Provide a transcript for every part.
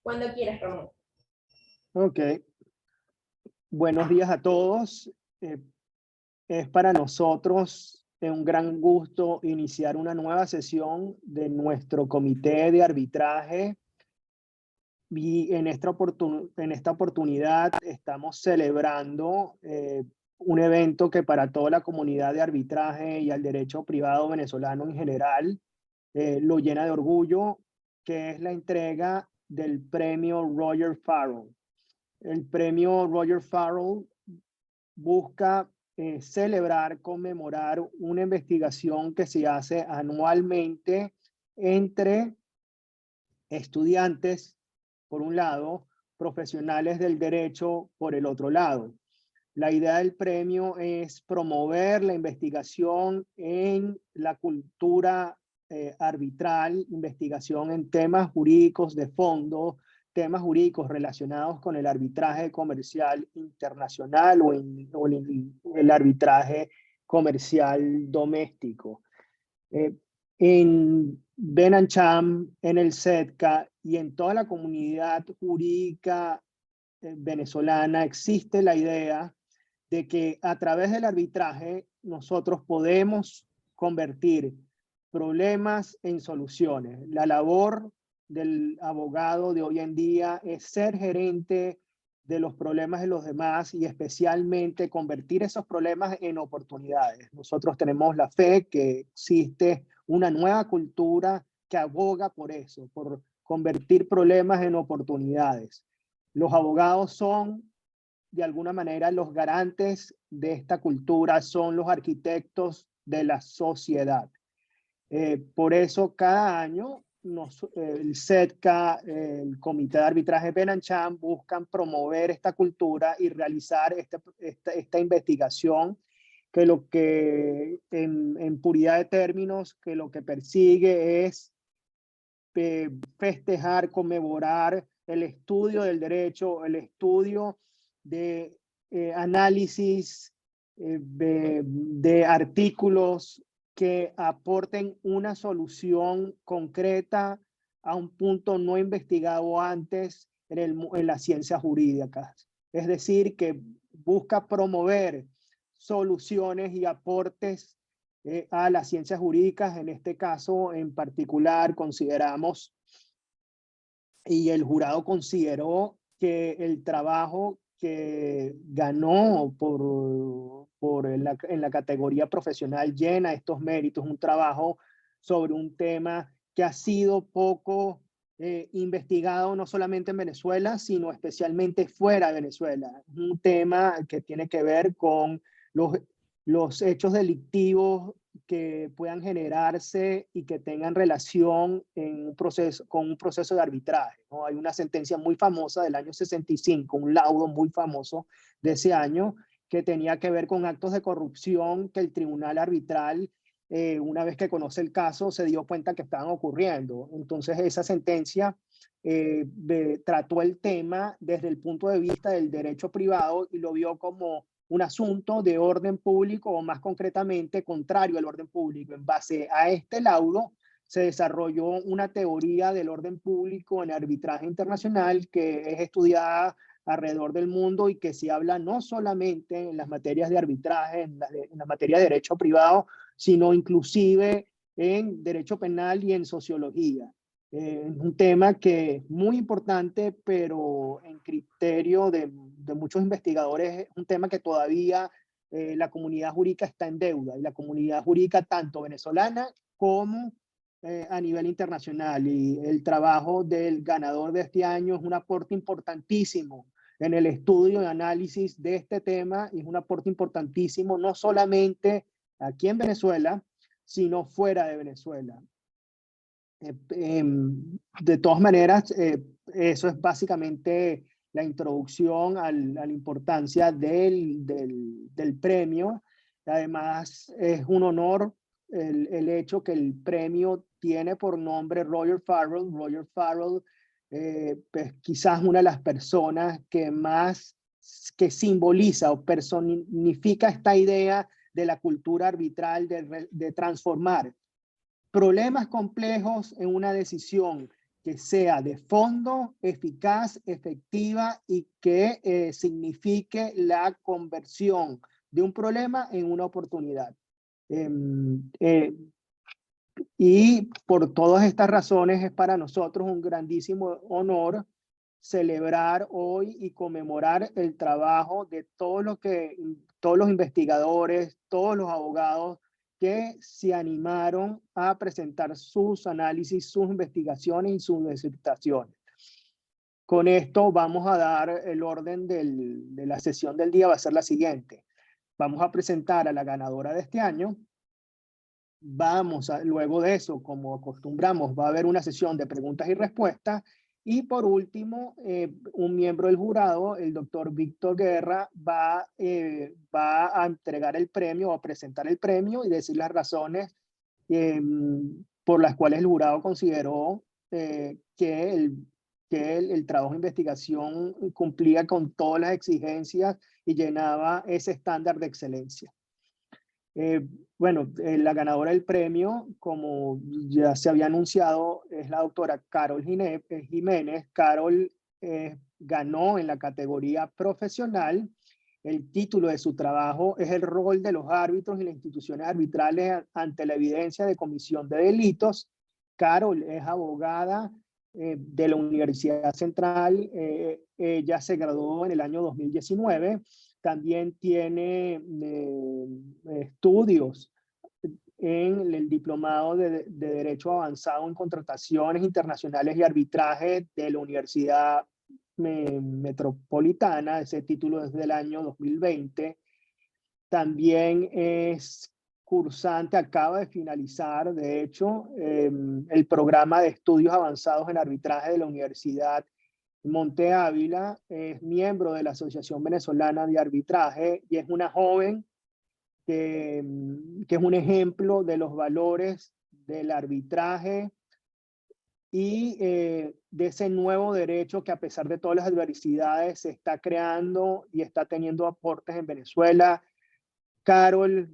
Cuando quieras, Ramón. Ok, buenos días a todos. Es para nosotros un gran gusto iniciar una nueva sesión de nuestro comité de arbitraje. Y en esta oportunidad estamos celebrando un evento que para toda la comunidad de arbitraje y al derecho privado venezolano en general lo llena de orgullo, que es la entrega del premio Roger Farrell. El premio Roger Farrell busca celebrar, conmemorar una investigación que se hace anualmente entre estudiantes, por un lado, profesionales del derecho, por el otro lado. La idea del premio es promover la investigación en la cultura arbitral, investigación en temas jurídicos de fondo, temas jurídicos relacionados con el arbitraje comercial internacional o el arbitraje comercial doméstico. En BenCham, en el SEDCA y en toda la comunidad jurídica venezolana existe la idea de que a través del arbitraje nosotros podemos convertir problemas en soluciones. La labor del abogado de hoy en día es ser gerente de los problemas de los demás y especialmente convertir esos problemas en oportunidades. Nosotros tenemos la fe que existe una nueva cultura que aboga por eso, por convertir problemas en oportunidades. Los abogados son, de alguna manera, los garantes de esta cultura, son los arquitectos de la sociedad. Por eso cada año el SEDCA, el Comité de Arbitraje BenCham buscan promover esta cultura y realizar esta investigación que lo que en puridad de términos, que lo que persigue es festejar, conmemorar el estudio del derecho, el estudio de análisis de artículos que aporten una solución concreta a un punto no investigado antes en las ciencias jurídicas. Es decir, que busca promover soluciones y aportes a las ciencias jurídicas. En este caso en particular consideramos, y el jurado consideró, que el trabajo que ganó en la categoría profesional llena estos méritos, un trabajo sobre un tema que ha sido poco investigado no solamente en Venezuela, sino especialmente fuera de Venezuela. Un tema que tiene que ver con los hechos delictivos que puedan generarse y que tengan relación con un proceso de arbitraje, ¿no? Hay una sentencia muy famosa del año 65, un laudo muy famoso de ese año, que tenía que ver con actos de corrupción que el tribunal arbitral, una vez que conoce el caso, se dio cuenta que estaban ocurriendo. Entonces esa sentencia trató el tema desde el punto de vista del derecho privado y lo vio como un asunto de orden público, o más concretamente contrario al orden público. En base a este laudo se desarrolló una teoría del orden público en arbitraje internacional que es estudiada alrededor del mundo y que se habla no solamente en las materias de arbitraje, en la materia de derecho privado, sino inclusive en derecho penal y en sociología. Un tema que es muy importante, pero en criterio de muchos investigadores es un tema que todavía la comunidad jurídica está en deuda, y la comunidad jurídica tanto venezolana como a nivel internacional. Y el trabajo del ganador de este año es un aporte importantísimo en el estudio y análisis de este tema, y es un aporte importantísimo no solamente aquí en Venezuela, sino fuera de Venezuela. De todas maneras, eso es básicamente la introducción a la importancia del premio. Además, es un honor el hecho que el premio tiene por nombre Roger Farrell. Roger Farrell, pues quizás una de las personas que simboliza o personifica esta idea de la cultura arbitral, de transformar problemas complejos en una decisión que sea de fondo, eficaz, efectiva y que signifique la conversión de un problema en una oportunidad. Y por todas estas razones es para nosotros un grandísimo honor celebrar hoy y conmemorar el trabajo de todos los investigadores, todos los abogados que se animaron a presentar sus análisis, sus investigaciones y sus disertaciones. Con esto vamos a dar el orden de la sesión del día, va a ser la siguiente. Vamos a presentar a la ganadora de este año. Luego de eso, como acostumbramos, va a haber una sesión de preguntas y respuestas. Y por último, un miembro del jurado, el doctor Víctor Guerra, va a entregar el premio, a presentar el premio y decir las razones por las cuales el jurado consideró que el trabajo de investigación cumplía con todas las exigencias y llenaba ese estándar de excelencia. La ganadora del premio, como ya se había anunciado, es la doctora Carol Jiménez. Carol ganó en la categoría profesional. El título de su trabajo es El rol de los árbitros y las instituciones arbitrales ante la evidencia de comisión de delitos. Carol es abogada de la Universidad Central. Ella se graduó en el año 2019. También tiene estudios en el diplomado de Derecho Avanzado en Contrataciones Internacionales y Arbitraje de la Universidad Metropolitana. Ese título es del año 2020. También es cursante, acaba de finalizar, de hecho, el programa de estudios avanzados en arbitraje de la Universidad Monte Ávila. Es miembro de la Asociación Venezolana de Arbitraje y es una joven que es un ejemplo de los valores del arbitraje y de ese nuevo derecho que, a pesar de todas las adversidades, se está creando y está teniendo aportes en Venezuela. Carol,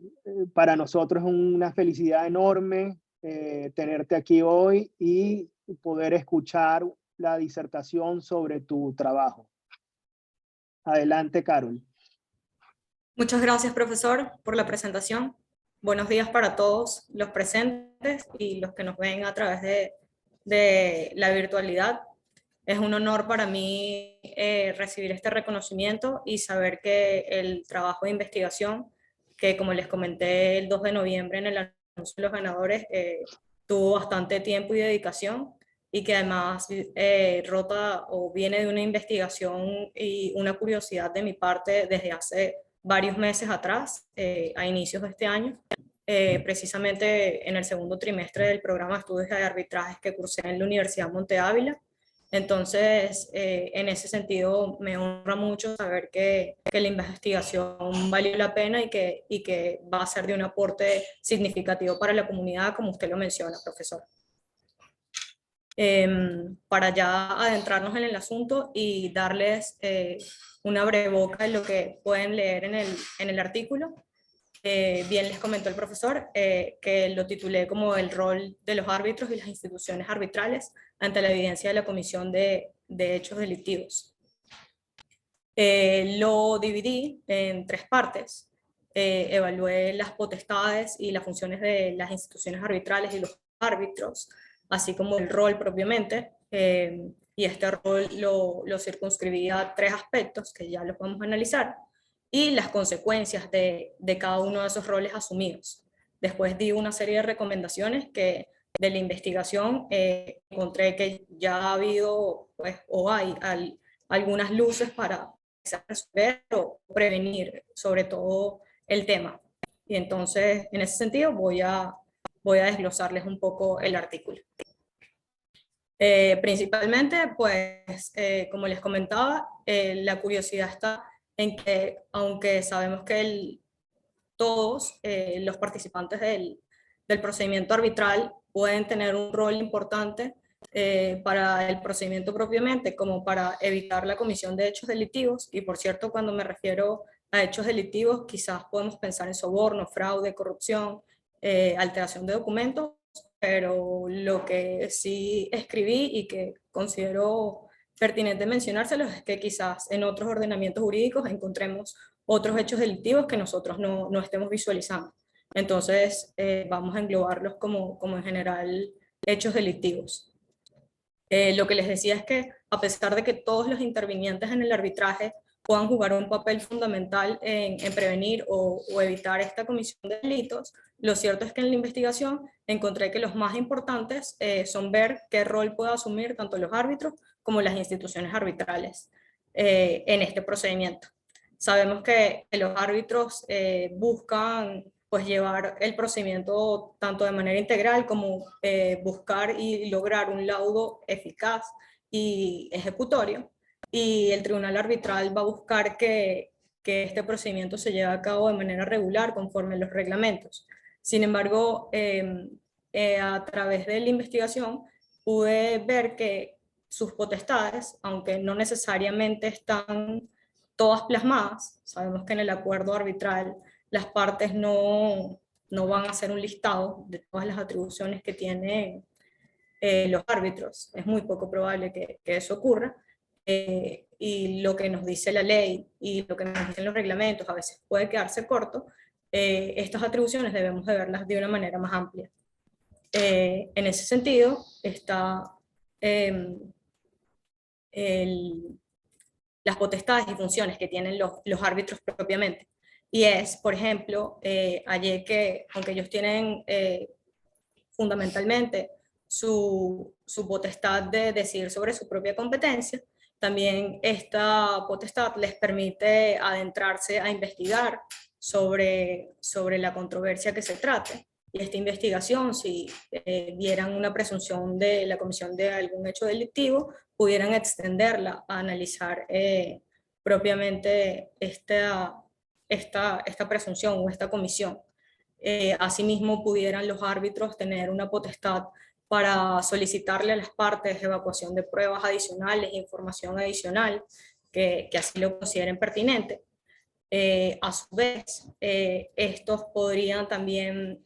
para nosotros es una felicidad enorme tenerte aquí hoy y poder escuchar la disertación sobre tu trabajo. Adelante, Carol. Muchas gracias, profesor, por la presentación. Buenos días para todos los presentes y los que nos ven a través de la virtualidad. Es un honor para mí recibir este reconocimiento y saber que el trabajo de investigación, que como les comenté el 2 de noviembre en el anuncio de los ganadores, tuvo bastante tiempo y dedicación, y que además rota o viene de una investigación y una curiosidad de mi parte desde hace varios meses atrás, a inicios de este año, precisamente en el segundo trimestre del programa de estudios de arbitrajes que cursé en la Universidad Monte Ávila. Entonces, en ese sentido, me honra mucho saber que la investigación valió la pena y que va a ser de un aporte significativo para la comunidad, como usted lo menciona, profesor. Para ya adentrarnos en el asunto y darles una breboca de lo que pueden leer en el artículo. Bien les comentó el profesor que lo titulé como el rol de los árbitros y las instituciones arbitrales ante la evidencia de la comisión de hechos delictivos. Lo dividí en 3 partes. Evalué las potestades y las funciones de las instituciones arbitrales y los árbitros, así como el rol propiamente, y este rol lo circunscribí a 3 aspectos que ya los podemos analizar, y las consecuencias de cada uno de esos roles asumidos. Después di una serie de recomendaciones que de la investigación encontré que ya ha habido, pues, o hay algunas luces para resolver o prevenir sobre todo el tema. Y entonces, en ese sentido, voy a desglosarles un poco el artículo. Principalmente, pues, como les comentaba, la curiosidad está en que, aunque sabemos que todos los participantes del procedimiento arbitral pueden tener un rol importante para el procedimiento propiamente, como para evitar la comisión de hechos delictivos, y por cierto, cuando me refiero a hechos delictivos, quizás podemos pensar en soborno, fraude, corrupción, alteración de documentos, pero lo que sí escribí y que considero pertinente mencionárselos es que quizás en otros ordenamientos jurídicos encontremos otros hechos delictivos que nosotros no estemos visualizando. Entonces, vamos a englobarlos como en general hechos delictivos. Lo que les decía es que a pesar de que todos los intervinientes en el arbitraje puedan jugar un papel fundamental en prevenir o evitar esta comisión de delitos, lo cierto es que en la investigación encontré que los más importantes son ver qué rol puede asumir tanto los árbitros como las instituciones arbitrales en este procedimiento. Sabemos que los árbitros buscan pues llevar el procedimiento tanto de manera integral como buscar y lograr un laudo eficaz y ejecutorio, y el tribunal arbitral va a buscar que este procedimiento se lleve a cabo de manera regular conforme a los reglamentos. Sin embargo, a través de la investigación pude ver que sus potestades, aunque no necesariamente están todas plasmadas, sabemos que en el acuerdo arbitral las partes no van a hacer un listado de todas las atribuciones que tienen los árbitros. Es muy poco probable que eso ocurra. Y lo que nos dice la ley y lo que nos dicen los reglamentos a veces puede quedarse corto. Estas atribuciones debemos de verlas de una manera más amplia. En ese sentido está las potestades y funciones que tienen los árbitros propiamente. Y es, por ejemplo, hallé que, aunque ellos tienen fundamentalmente su potestad de decidir sobre su propia competencia, también esta potestad les permite adentrarse a investigar sobre la controversia que se trate. Y esta investigación, si vieran una presunción de la comisión de algún hecho delictivo, pudieran extenderla a analizar propiamente esta presunción o esta comisión. Asimismo, pudieran los árbitros tener una potestad para solicitarle a las partes evacuación de pruebas adicionales e información adicional que así lo consideren pertinente. A su vez, estos podrían también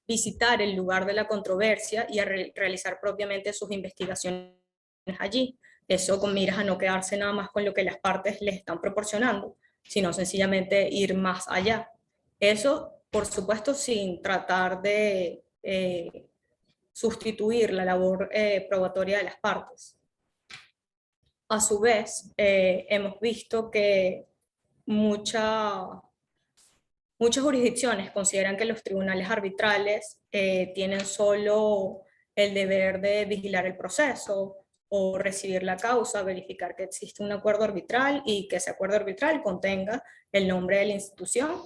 visitar el lugar de la controversia y a realizar propiamente sus investigaciones allí. Eso con miras a no quedarse nada más con lo que las partes les están proporcionando, sino sencillamente ir más allá. Eso, por supuesto, sin tratar de sustituir la labor probatoria de las partes. A su vez, hemos visto que muchas jurisdicciones consideran que los tribunales arbitrales tienen solo el deber de vigilar el proceso o recibir la causa, verificar que existe un acuerdo arbitral y que ese acuerdo arbitral contenga el nombre de la institución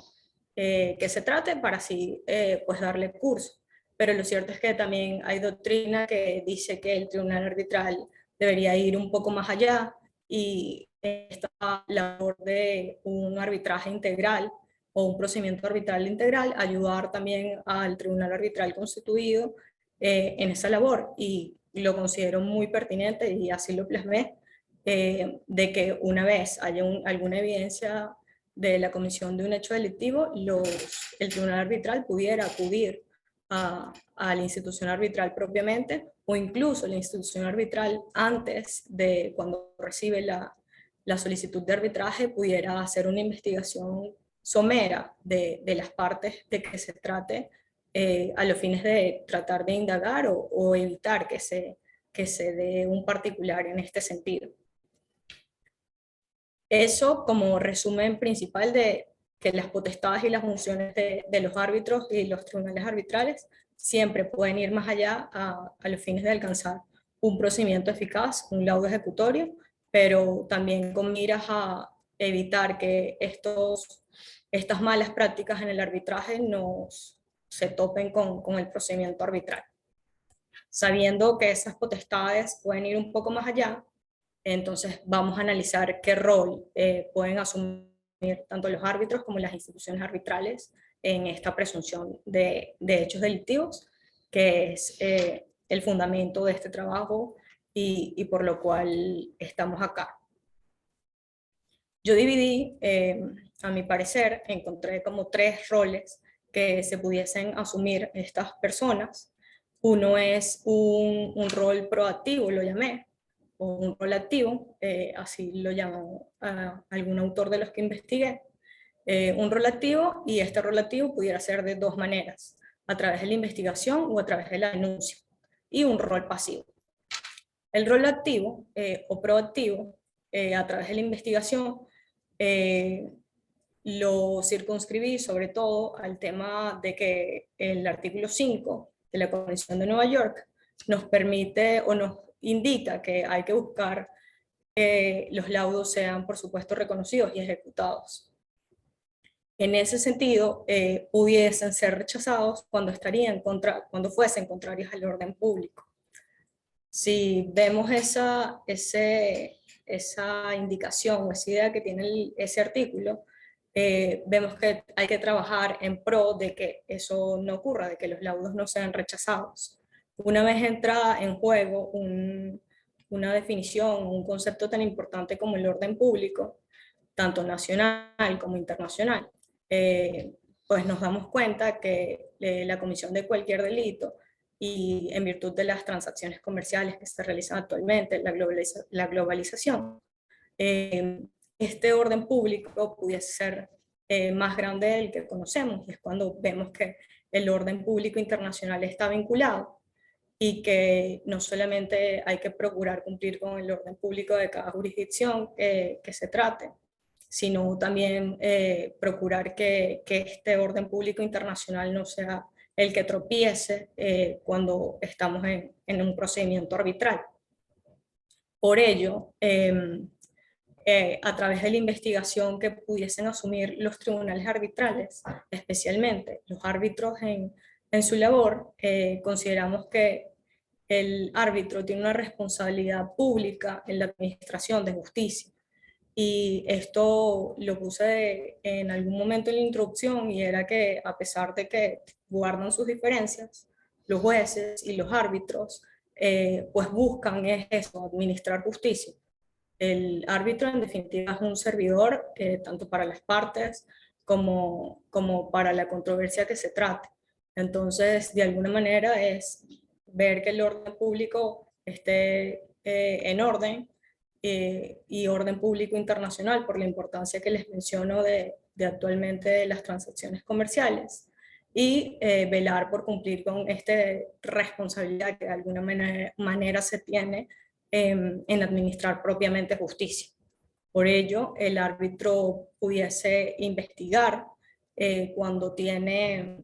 que se trate para así pues darle curso. Pero lo cierto es que también hay doctrina que dice que el tribunal arbitral debería ir un poco más allá y esta labor de un arbitraje integral o un procedimiento arbitral integral, ayudar también al tribunal arbitral constituido en esa labor, y lo considero muy pertinente y así lo plasmé, de que una vez haya alguna evidencia de la comisión de un hecho delictivo, el tribunal arbitral pudiera acudir a la institución arbitral propiamente, o incluso la institución arbitral antes de cuando recibe la solicitud de arbitraje pudiera hacer una investigación somera de las partes de que se trate a los fines de tratar de indagar o evitar que se dé un particular en este sentido. Eso como resumen principal de que las potestades y las funciones de los árbitros y los tribunales arbitrales siempre pueden ir más allá a los fines de alcanzar un procedimiento eficaz, un laudo ejecutorio, pero también con miras a evitar que estas malas prácticas en el arbitraje se topen con el procedimiento arbitral. Sabiendo que esas potestades pueden ir un poco más allá, entonces vamos a analizar qué rol pueden asumir tanto los árbitros como las instituciones arbitrales en esta presunción de hechos delictivos, que es el fundamento de este trabajo y por lo cual estamos acá. Yo dividí, a mi parecer, encontré como 3 roles que se pudiesen asumir estas personas. Uno es un rol proactivo, lo llamé, o un rol activo, así lo llamó algún autor de los que investigué. Un rol activo, y este rol activo pudiera ser de dos maneras: a través de la investigación o a través de la denuncia. Y un rol pasivo. El rol activo o proactivo, a través de la investigación, lo circunscribí sobre todo al tema de que el artículo 5 de la Convención de Nueva York nos permite o nos indica que hay que buscar que los laudos sean, por supuesto, reconocidos y ejecutados. En ese sentido, pudiesen ser rechazados cuando fuesen contrarios al orden público. Si vemos esa indicación o esa idea que tiene ese artículo, vemos que hay que trabajar en pro de que eso no ocurra, de que los laudos no sean rechazados. Una vez entra en juego una definición, un concepto tan importante como el orden público, tanto nacional como internacional, pues nos damos cuenta que la comisión de cualquier delito, y en virtud de las transacciones comerciales que se realizan actualmente, la globalización, este orden público pudiese ser más grande del que conocemos, y es cuando vemos que el orden público internacional está vinculado y que no solamente hay que procurar cumplir con el orden público de cada jurisdicción que se trate, sino también procurar que este orden público internacional no sea el que tropiece cuando estamos en un procedimiento arbitral. Por ello, a través de la investigación que pudiesen asumir los tribunales arbitrales, especialmente los árbitros en su labor, consideramos que el árbitro tiene una responsabilidad pública en la administración de justicia. Y esto lo puse en algún momento en la introducción, y era que a pesar de que guardan sus diferencias, los jueces y los árbitros pues buscan eso, administrar justicia. El árbitro en definitiva es un servidor tanto para las partes como para la controversia que se trate. Entonces, de alguna manera es ver que el orden público esté en orden, y orden público internacional, por la importancia que les menciono de actualmente las transacciones comerciales, y velar por cumplir con esta responsabilidad que de alguna manera se tiene en administrar propiamente justicia. Por ello, el árbitro pudiese investigar cuando tiene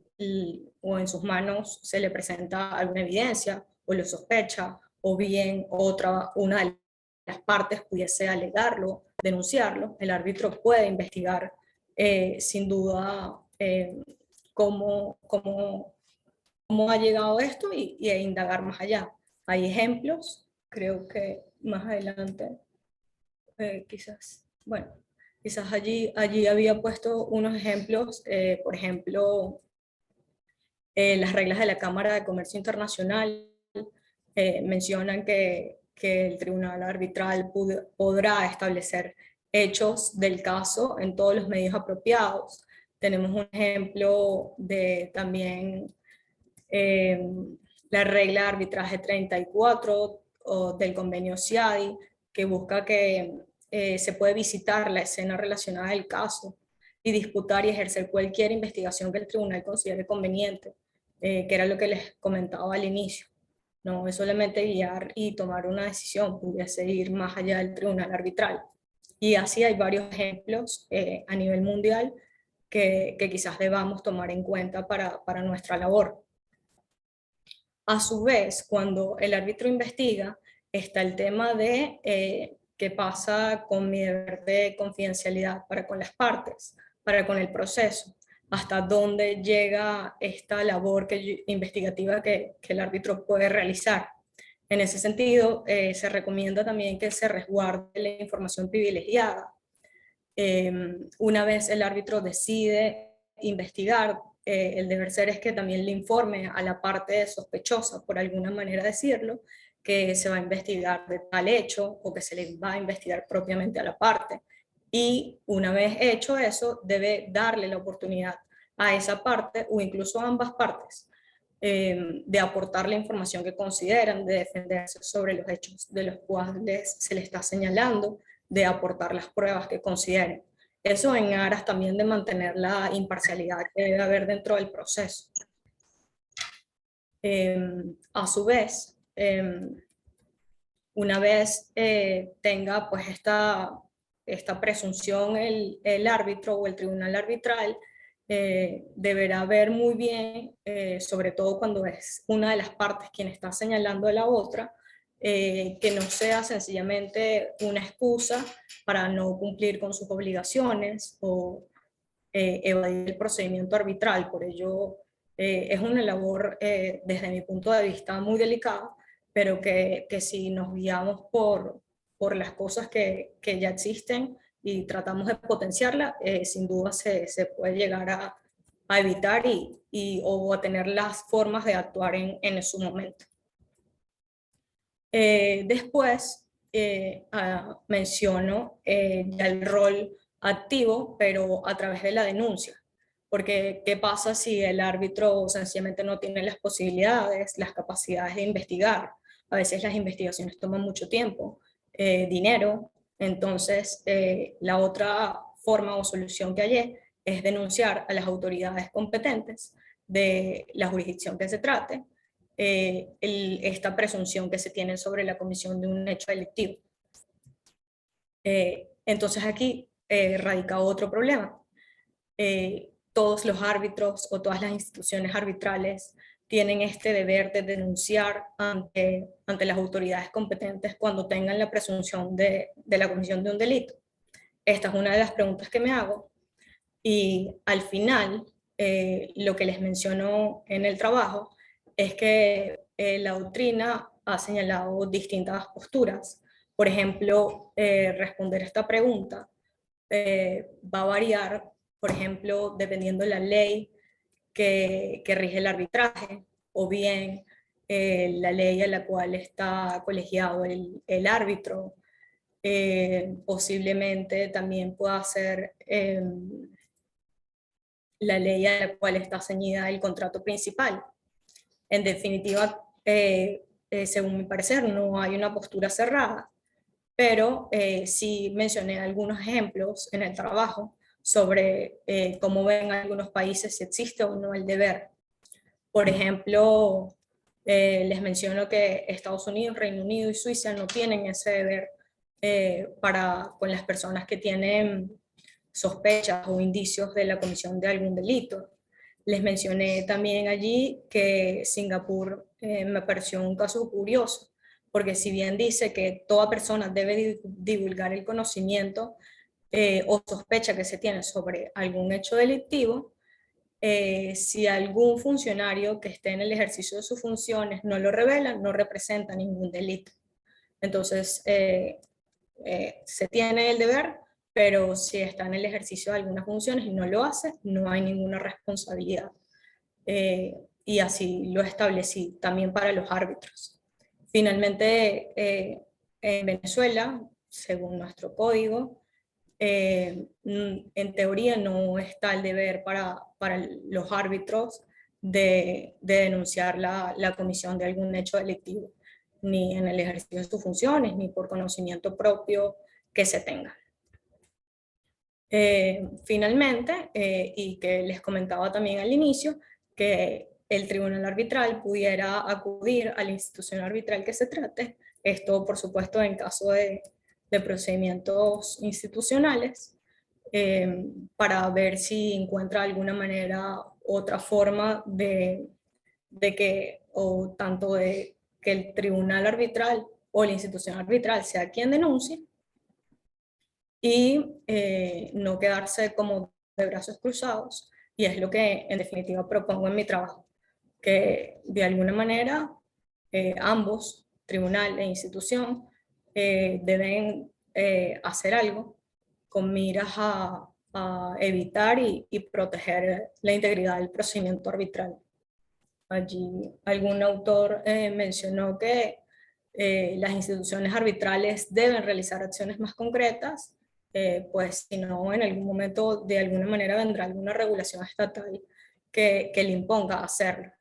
o en sus manos se le presenta alguna evidencia o lo sospecha, o bien una de las partes pudiese alegarlo, denunciarlo. El árbitro puede investigar sin duda cómo ha llegado esto e indagar más allá. Hay ejemplos, creo que más adelante quizás allí había puesto unos ejemplos, por ejemplo, las reglas de la Cámara de Comercio Internacional mencionan que el tribunal arbitral podrá establecer hechos del caso en todos los medios apropiados. Tenemos un ejemplo de también la regla de arbitraje 34 del convenio CIADI, que busca que se puede visitar la escena relacionada del caso y disputar y ejercer cualquier investigación que el tribunal considere conveniente, que era lo que les comentaba al inicio. No es solamente guiar y tomar una decisión, pudiese ir más allá del tribunal arbitral. Y así hay varios ejemplos a nivel mundial que quizás debamos tomar en cuenta para nuestra labor. A su vez, cuando el árbitro investiga, está el tema de qué pasa con mi deber de confidencialidad para con las partes, para con el proceso, hasta dónde llega esta labor investigativa que el árbitro puede realizar. En ese sentido, se recomienda también que se resguarde la información privilegiada. Una vez el árbitro decide investigar, el deber ser es que también le informe a la parte sospechosa, por alguna manera decirlo, que se va a investigar de tal hecho o que se le va a investigar propiamente a la parte. Y una vez hecho eso, debe darle la oportunidad a esa parte o incluso a ambas partes, de aportar la información que consideran, de defenderse sobre los hechos de los cuales se les está señalando, de aportar las pruebas que consideren. Eso en aras también de mantener la imparcialidad que debe haber dentro del proceso. A su vez, una vez tenga pues esta presunción el árbitro o el tribunal arbitral, deberá ver muy bien, sobre todo cuando es una de las partes quien está señalando a la otra, que no sea sencillamente una excusa para no cumplir con sus obligaciones o evadir el procedimiento arbitral. Por ello, es una labor, desde mi punto de vista, muy delicada, pero que si nos guiamos por las cosas que ya existen y tratamos de potenciarla, sin duda se puede llegar a evitar o a tener las formas de actuar en su momento. Después menciono ya el rol activo, pero a través de la denuncia. Porque, ¿qué pasa si el árbitro sencillamente no tiene las posibilidades, las capacidades de investigar? A veces las investigaciones toman mucho tiempo, dinero. Entonces, la otra forma o solución que hallé es denunciar a las autoridades competentes de la jurisdicción que se trate, esta presunción que se tiene sobre la comisión de un hecho delictivo. Entonces aquí radica otro problema. Todos los árbitros o todas las instituciones arbitrales tienen este deber de denunciar ante las autoridades competentes cuando tengan la presunción de la comisión de un delito. Esta es una de las preguntas que me hago, y al final lo que les menciono en el trabajo es que la doctrina ha señalado distintas posturas. Por ejemplo, responder esta pregunta va a variar, por ejemplo, dependiendo de la ley que rige el arbitraje, o bien la ley a la cual está colegiado el árbitro. Posiblemente también pueda ser la ley a la cual está ceñida el contrato principal. En definitiva, según mi parecer, no hay una postura cerrada, pero sí mencioné algunos ejemplos en el trabajo sobre cómo ven algunos países si existe o no el deber. Por ejemplo, les menciono que Estados Unidos, Reino Unido y Suiza no tienen ese deber con las personas que tienen sospechas o indicios de la comisión de algún delito. Les mencioné también allí que Singapur me pareció un caso curioso, porque si bien dice que toda persona debe divulgar el conocimiento o sospecha que se tiene sobre algún hecho delictivo, si algún funcionario que esté en el ejercicio de sus funciones no lo revela, no representa ningún delito. Entonces, se tiene el deber, pero si está en el ejercicio de algunas funciones y no lo hace, no hay ninguna responsabilidad. Y así lo establecí también para los árbitros. Finalmente, en Venezuela, según nuestro código, en teoría no está el deber para los árbitros de denunciar la comisión de algún hecho delictivo, ni en el ejercicio de sus funciones, ni por conocimiento propio que se tenga. Finalmente, y que les comentaba también al inicio, que el tribunal arbitral pudiera acudir a la institución arbitral que se trate, esto por supuesto en caso de procedimientos institucionales, para ver si encuentra alguna manera, otra forma de que, o tanto de que el tribunal arbitral o la institución arbitral sea quien denuncie, y no quedarse como de brazos cruzados, y es lo que en definitiva propongo en mi trabajo, que de alguna manera ambos, tribunal e institución, deben hacer algo con miras a evitar y proteger la integridad del procedimiento arbitral. Allí algún autor mencionó que las instituciones arbitrales deben realizar acciones más concretas pues si no, en algún momento de alguna manera vendrá alguna regulación estatal que le imponga hacerlo.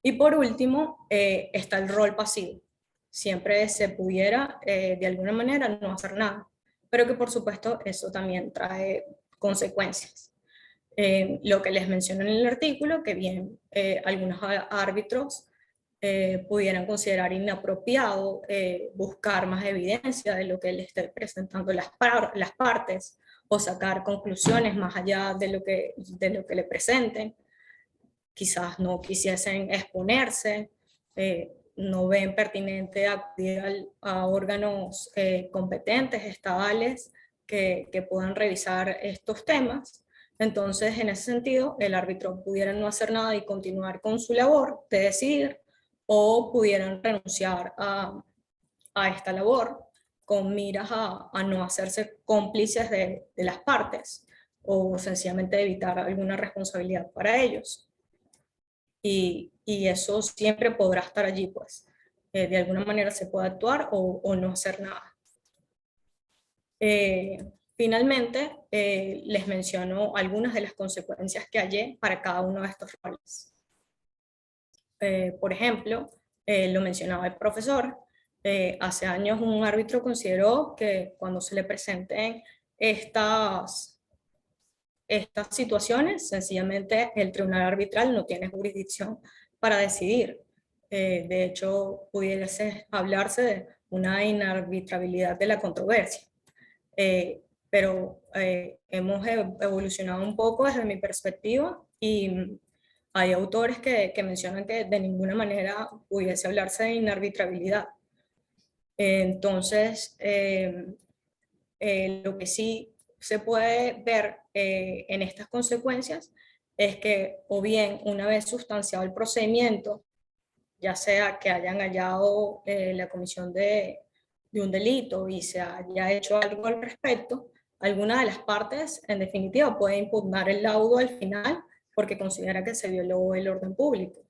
Y por último, está el rol pasivo. Siempre se pudiera, de alguna manera, no hacer nada, pero que por supuesto eso también trae consecuencias. Lo que les menciono en el artículo, que bien algunos árbitros pudieran considerar inapropiado buscar más evidencia de lo que le esté presentando las partes, o sacar conclusiones más allá de lo que le presenten. Quizás no quisiesen exponerse, no ven pertinente acudir a órganos competentes, estatales, que puedan revisar estos temas. Entonces, en ese sentido, el árbitro pudiera no hacer nada y continuar con su labor de decidir, o pudieran renunciar a esta labor con miras a no hacerse cómplices de las partes, o sencillamente evitar alguna responsabilidad para ellos. Y eso siempre podrá estar allí, pues. De alguna manera se puede actuar o no hacer nada. Finalmente, les menciono algunas de las consecuencias que hallé para cada uno de estos roles. Por ejemplo, lo mencionaba el profesor, hace años un árbitro consideró que cuando se le presenten estas situaciones, sencillamente el tribunal arbitral no tiene jurisdicción para decidir. De hecho, pudiese hablarse de una inarbitrabilidad de la controversia. Pero hemos evolucionado un poco desde mi perspectiva, y hay autores que mencionan que de ninguna manera pudiese hablarse de inarbitrabilidad. Entonces, lo que sí se puede ver en estas consecuencias es que, o bien una vez sustanciado el procedimiento, ya sea que hayan hallado la comisión de un delito y se haya hecho algo al respecto, alguna de las partes en definitiva puede impugnar el laudo al final porque considera que se violó el orden público,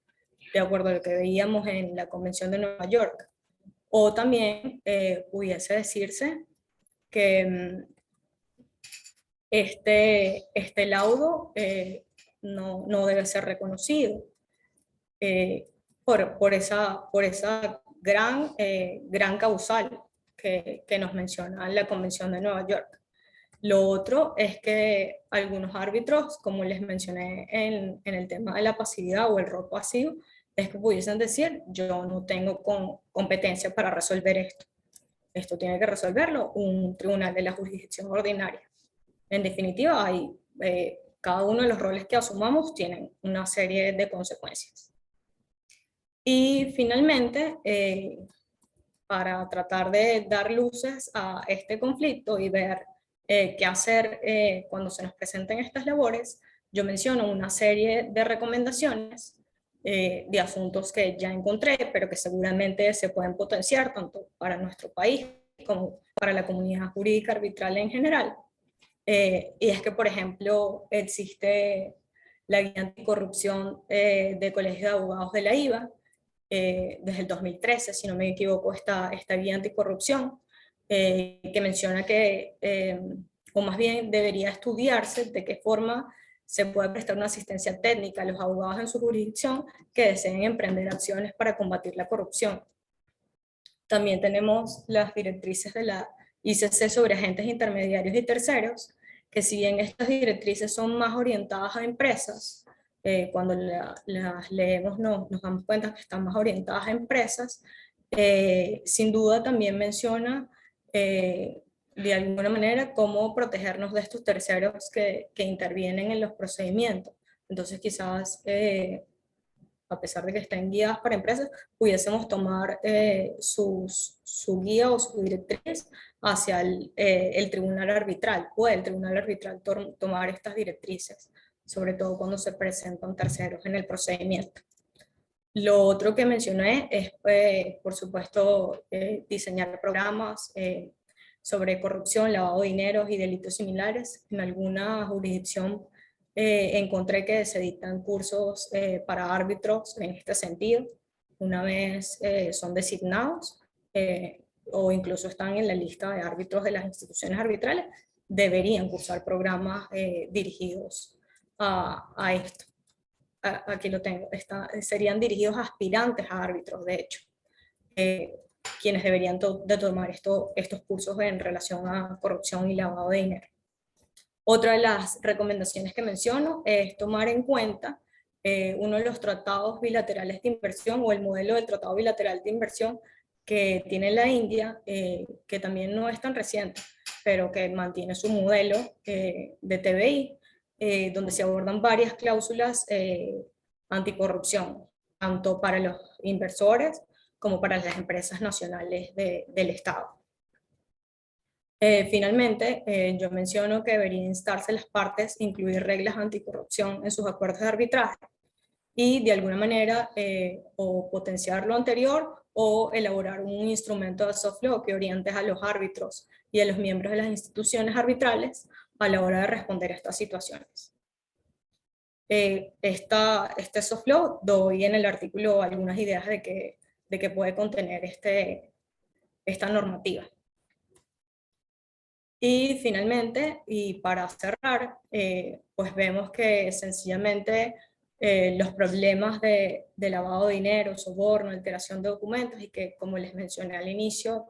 de acuerdo a lo que veíamos en la Convención de Nueva York. O también pudiese decirse que este laudo no debe ser reconocido por esa gran causal que nos menciona la Convención de Nueva York. Lo otro es que algunos árbitros, como les mencioné en el tema de la pasividad o el rol pasivo, es que pudiesen decir: yo no tengo competencia para resolver esto. Esto tiene que resolverlo un tribunal de la jurisdicción ordinaria. En definitiva, cada uno de los roles que asumamos tienen una serie de consecuencias. Y finalmente, para tratar de dar luces a este conflicto y ver qué hacer cuando se nos presenten estas labores, yo menciono una serie de recomendaciones de asuntos que ya encontré, pero que seguramente se pueden potenciar tanto para nuestro país como para la comunidad jurídica arbitral en general. Y es que, por ejemplo, existe la guía anticorrupción de colegios de abogados de la IVA, desde el 2013, si no me equivoco, esta guía anticorrupción, que menciona que, o más bien debería estudiarse de qué forma se puede prestar una asistencia técnica a los abogados en su jurisdicción que deseen emprender acciones para combatir la corrupción. También tenemos las directrices de la ICC sobre agentes intermediarios y terceros, que si bien estas directrices son más orientadas a empresas, cuando las leemos nos damos cuenta que están más orientadas a empresas, sin duda también menciona de alguna manera cómo protegernos de estos terceros que intervienen en los procedimientos. Entonces quizás a pesar de que estén guiadas para empresas, pudiésemos tomar su guía o su directriz hacia el tribunal arbitral, o el tribunal arbitral tomar estas directrices, sobre todo cuando se presentan terceros en el procedimiento. Lo otro que mencioné es, por supuesto, diseñar programas sobre corrupción, lavado de dinero y delitos similares. En alguna jurisdicción encontré que se dictan cursos para árbitros en este sentido. Una vez son designados, o incluso están en la lista de árbitros de las instituciones arbitrales, deberían cursar programas dirigidos a esto. Aquí lo tengo, serían dirigidos a aspirantes a árbitros, de hecho, quienes deberían de tomar estos cursos en relación a corrupción y lavado de dinero. Otra de las recomendaciones que menciono es tomar en cuenta uno de los tratados bilaterales de inversión o el modelo del tratado bilateral de inversión que tiene la India, que también no es tan reciente, pero que mantiene su modelo de TBI, donde se abordan varias cláusulas anticorrupción, tanto para los inversores como para las empresas nacionales del Estado. Finalmente, yo menciono que deberían instarse las partes a incluir reglas anticorrupción en sus acuerdos de arbitraje y de alguna manera o potenciar lo anterior o elaborar un instrumento de soft law que oriente a los árbitros y a los miembros de las instituciones arbitrales a la hora de responder a estas situaciones. Este soft law, doy en el artículo algunas ideas de qué puede contener esta normativa. Y finalmente, y para cerrar, pues vemos que sencillamente los problemas de lavado de dinero, soborno, alteración de documentos, y que como les mencioné al inicio,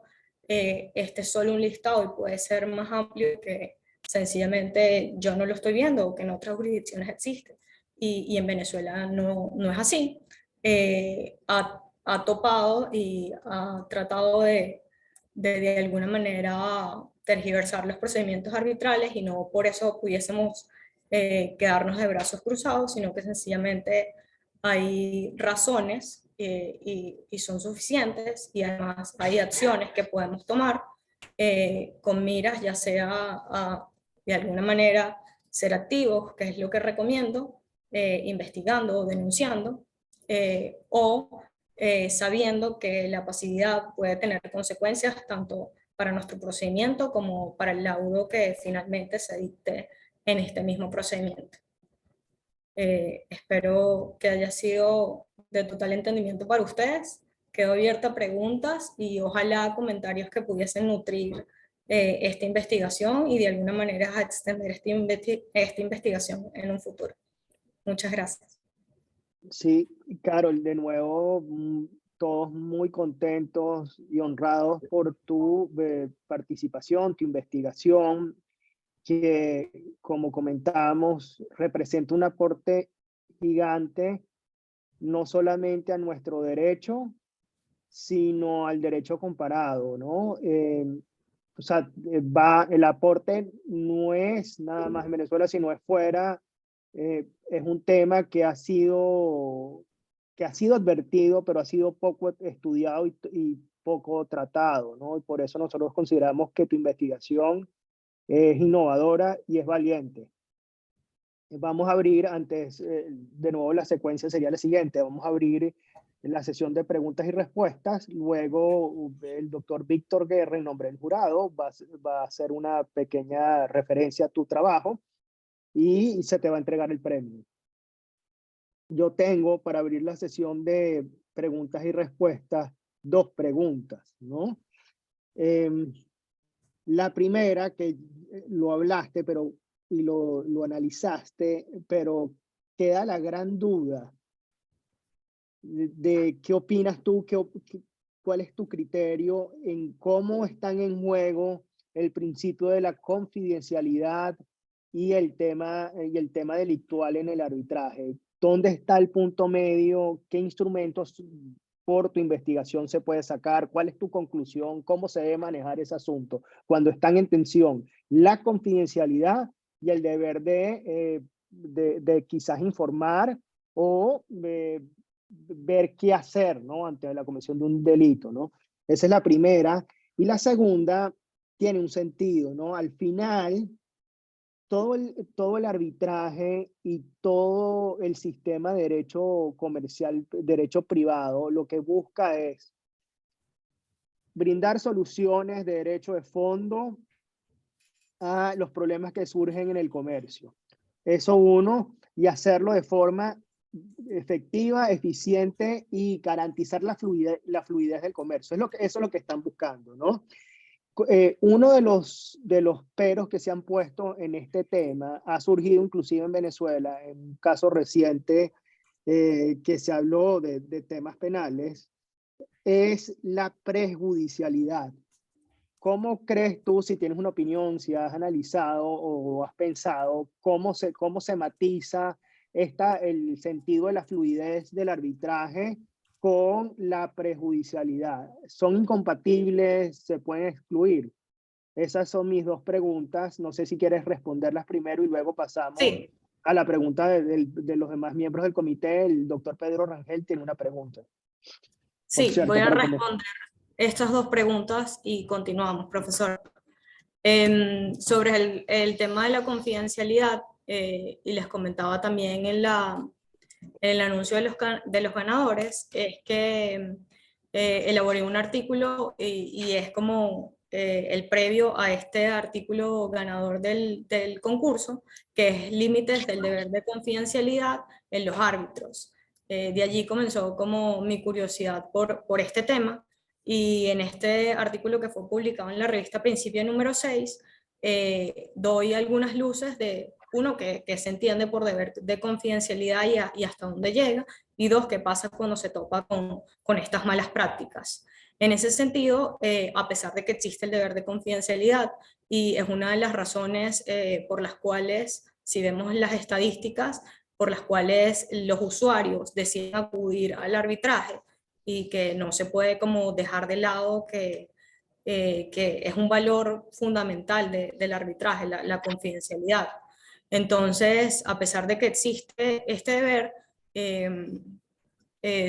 este es solo un listado y puede ser más amplio, que sencillamente yo no lo estoy viendo o que en otras jurisdicciones existe. Y en Venezuela no es así. Ha topado y ha tratado de alguna manera tergiversar los procedimientos arbitrales y no por eso pudiésemos quedarnos de brazos cruzados, sino que sencillamente hay razones y son suficientes, y además hay acciones que podemos tomar con miras ya sea de alguna manera ser activos, que es lo que recomiendo, investigando o denunciando, o sabiendo que la pasividad puede tener consecuencias tanto para nuestro procedimiento como para el laudo que finalmente se dicte en este mismo procedimiento. Espero que haya sido de total entendimiento para ustedes. Quedo abierta a preguntas y ojalá comentarios que pudiesen nutrir esta investigación y de alguna manera a extender esta investigación en un futuro. Muchas gracias. Sí, Carol, de nuevo, todos muy contentos y honrados por tu participación, tu investigación, que, como comentábamos, representa un aporte gigante, no solamente a nuestro derecho, sino al derecho comparado, ¿no? O sea, el aporte no es nada más en Venezuela, sino es fuera. Es un tema que ha sido advertido, pero ha sido poco estudiado y poco tratado, ¿no? Y por eso nosotros consideramos que tu investigación es innovadora y es valiente. Vamos a abrir de nuevo la secuencia sería la siguiente. Vamos a abrir la sesión de preguntas y respuestas. Luego el doctor Víctor Guerra, en nombre del jurado, va a hacer una pequeña referencia a tu trabajo y se te va a entregar el premio. Yo tengo para abrir la sesión de preguntas y respuestas 2 preguntas, ¿no? La primera, que lo hablaste y lo analizaste, pero queda la gran duda de qué opinas tú, cuál es tu criterio en cómo están en juego el principio de la confidencialidad y el tema delictual en el arbitraje. ¿Dónde está el punto medio? ¿Qué instrumentos por tu investigación se puede sacar? ¿Cuál es tu conclusión? ¿Cómo se debe manejar ese asunto cuando están en tensión la confidencialidad y el deber de quizás informar o ver qué hacer, ¿no? Ante la comisión de un delito, ¿no? Esa es la primera. Y la segunda tiene un sentido, ¿no? Al final, todo el arbitraje y todo el sistema de derecho comercial, derecho privado, lo que busca es brindar soluciones de derecho de fondo a los problemas que surgen en el comercio. Eso uno, y hacerlo de forma efectiva, eficiente y garantizar la fluidez del comercio. Eso es lo que están buscando, ¿no? Uno de los peros que se han puesto en este tema ha surgido inclusive en Venezuela, en un caso reciente que se habló de temas penales, es la prejudicialidad. ¿Cómo crees tú, si tienes una opinión, si has analizado o has pensado, cómo se matiza el sentido de la fluidez del arbitraje con la prejudicialidad? ¿Son incompatibles? ¿Se pueden excluir? Esas son mis dos preguntas. No sé si quieres responderlas primero y luego pasamos Sí, a la pregunta de los demás miembros del comité. El doctor Pedro Rangel tiene una pregunta. Por sí, voy cierto, a para comer. responder estas dos preguntas y continuamos, profesor. Sobre el tema de la confidencialidad, y les comentaba también en el anuncio de los ganadores, es que elaboré un artículo y es como el previo a este artículo ganador del concurso, que es límites del deber de confidencialidad en los árbitros. De allí comenzó como mi curiosidad por este tema, y en este artículo que fue publicado en la revista Principio número 6, doy algunas luces de, uno, que se entiende por deber de confidencialidad y hasta dónde llega, y dos, qué pasa cuando se topa con estas malas prácticas. En ese sentido, a pesar de que existe el deber de confidencialidad, y es una de las razones por las cuales, si vemos las estadísticas, por las cuales los usuarios deciden acudir al arbitraje, y que no se puede como dejar de lado que es un valor fundamental del arbitraje, la confidencialidad. Entonces, a pesar de que existe este deber,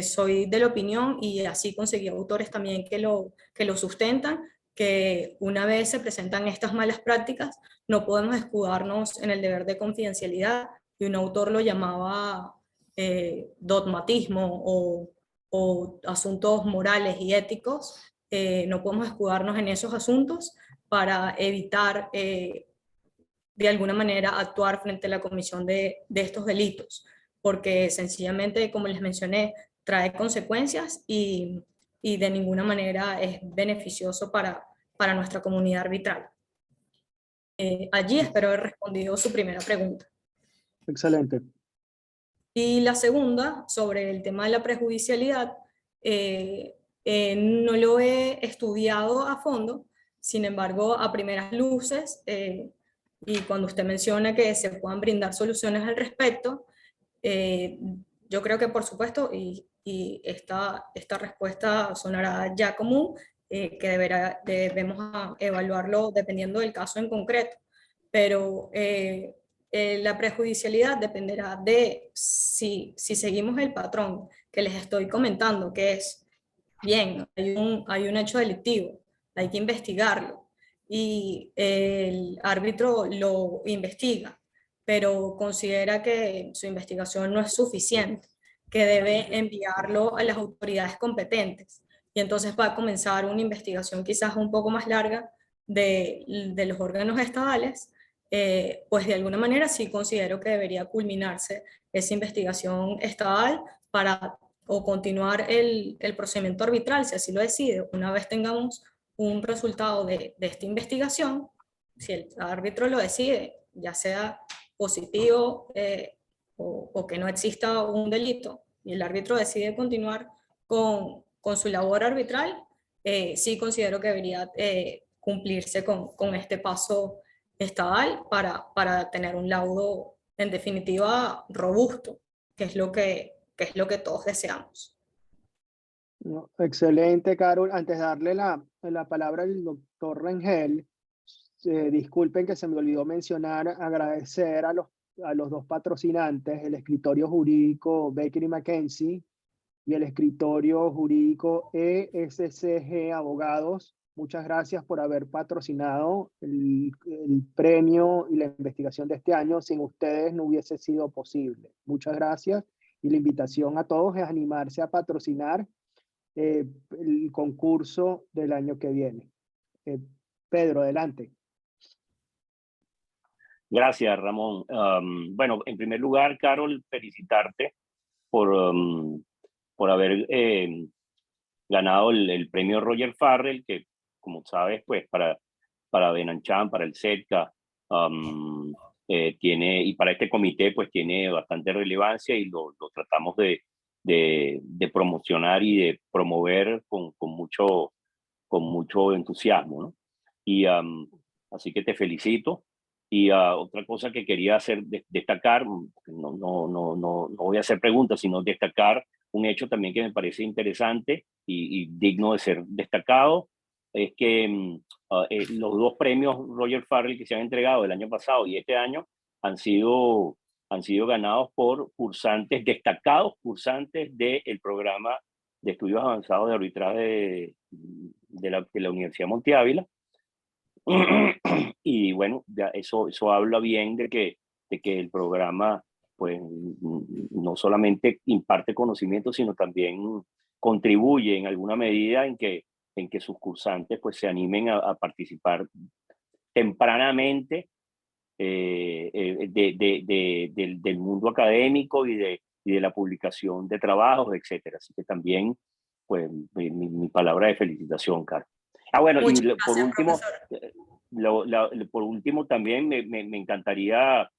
soy de la opinión, y así conseguí autores también que lo sustentan, que una vez se presentan estas malas prácticas, no podemos escudarnos en el deber de confidencialidad, y un autor lo llamaba dogmatismo o asuntos morales y éticos. No podemos escudarnos en esos asuntos para evitar de alguna manera actuar frente a la comisión de estos delitos, porque sencillamente, como les mencioné, trae consecuencias y de ninguna manera es beneficioso para nuestra comunidad arbitral. Allí espero haber respondido su primera pregunta. Excelente. Y la segunda, sobre el tema de la prejudicialidad, no lo he estudiado a fondo. Sin embargo, a primeras luces, y cuando usted menciona que se puedan brindar soluciones al respecto, eh, yo creo que por supuesto, y esta respuesta sonará ya común, que debemos evaluarlo dependiendo del caso en concreto, pero la prejudicialidad dependerá de si seguimos el patrón que les estoy comentando, que es, bien, hay un hecho delictivo, hay que investigarlo, y el árbitro lo investiga, pero considera que su investigación no es suficiente, que debe enviarlo a las autoridades competentes. Y entonces va a comenzar una investigación quizás un poco más larga de los órganos estatales. Pues de alguna manera sí considero que debería culminarse esa investigación estatal para o continuar el procedimiento arbitral, si así lo decide. Una vez tengamos un resultado de esta investigación, si el árbitro lo decide, ya sea positivo o que no exista un delito, y el árbitro decide continuar con su labor arbitral, sí considero que debería cumplirse con este paso estatal para tener un laudo en definitiva robusto, que es lo que todos deseamos. No, excelente, Carol. Antes de darle la palabra al doctor Rangel, disculpen que se me olvidó mencionar, agradecer a los dos patrocinantes, el escritorio jurídico Baker y McKenzie y el escritorio jurídico ESCG Abogados. Muchas gracias por haber patrocinado el premio y la investigación de este año. Sin ustedes no hubiese sido posible. Muchas gracias, y la invitación a todos es animarse a patrocinar el concurso del año que viene. Pedro, adelante. Gracias, Ramón. Bueno, en primer lugar, Carol, felicitarte por haber ganado el premio Roger Farrell, que como sabes, pues para Benancham, para el CETCA, tiene, y para este comité, pues tiene bastante relevancia y lo tratamos de promocionar y de promover con mucho entusiasmo, ¿no? Y así que te felicito. Y otra cosa que quería destacar, no voy a hacer preguntas, sino destacar un hecho también que me parece interesante y digno de ser destacado, es que los dos premios Roger Farrell que se han entregado el año pasado y este año han sido ganados por cursantes, destacados cursantes del programa de estudios avanzados de arbitraje de la Universidad Monte Ávila. Y bueno, ya eso habla bien de que el programa pues no solamente imparte conocimiento, sino también contribuye en alguna medida en que sus cursantes pues se animen a participar tempranamente del mundo académico y de la publicación de trabajos, etcétera. Así que también, pues, mi palabra de felicitación, Carlos. Bueno, Muchas y por gracias, último, profesor. también me encantaría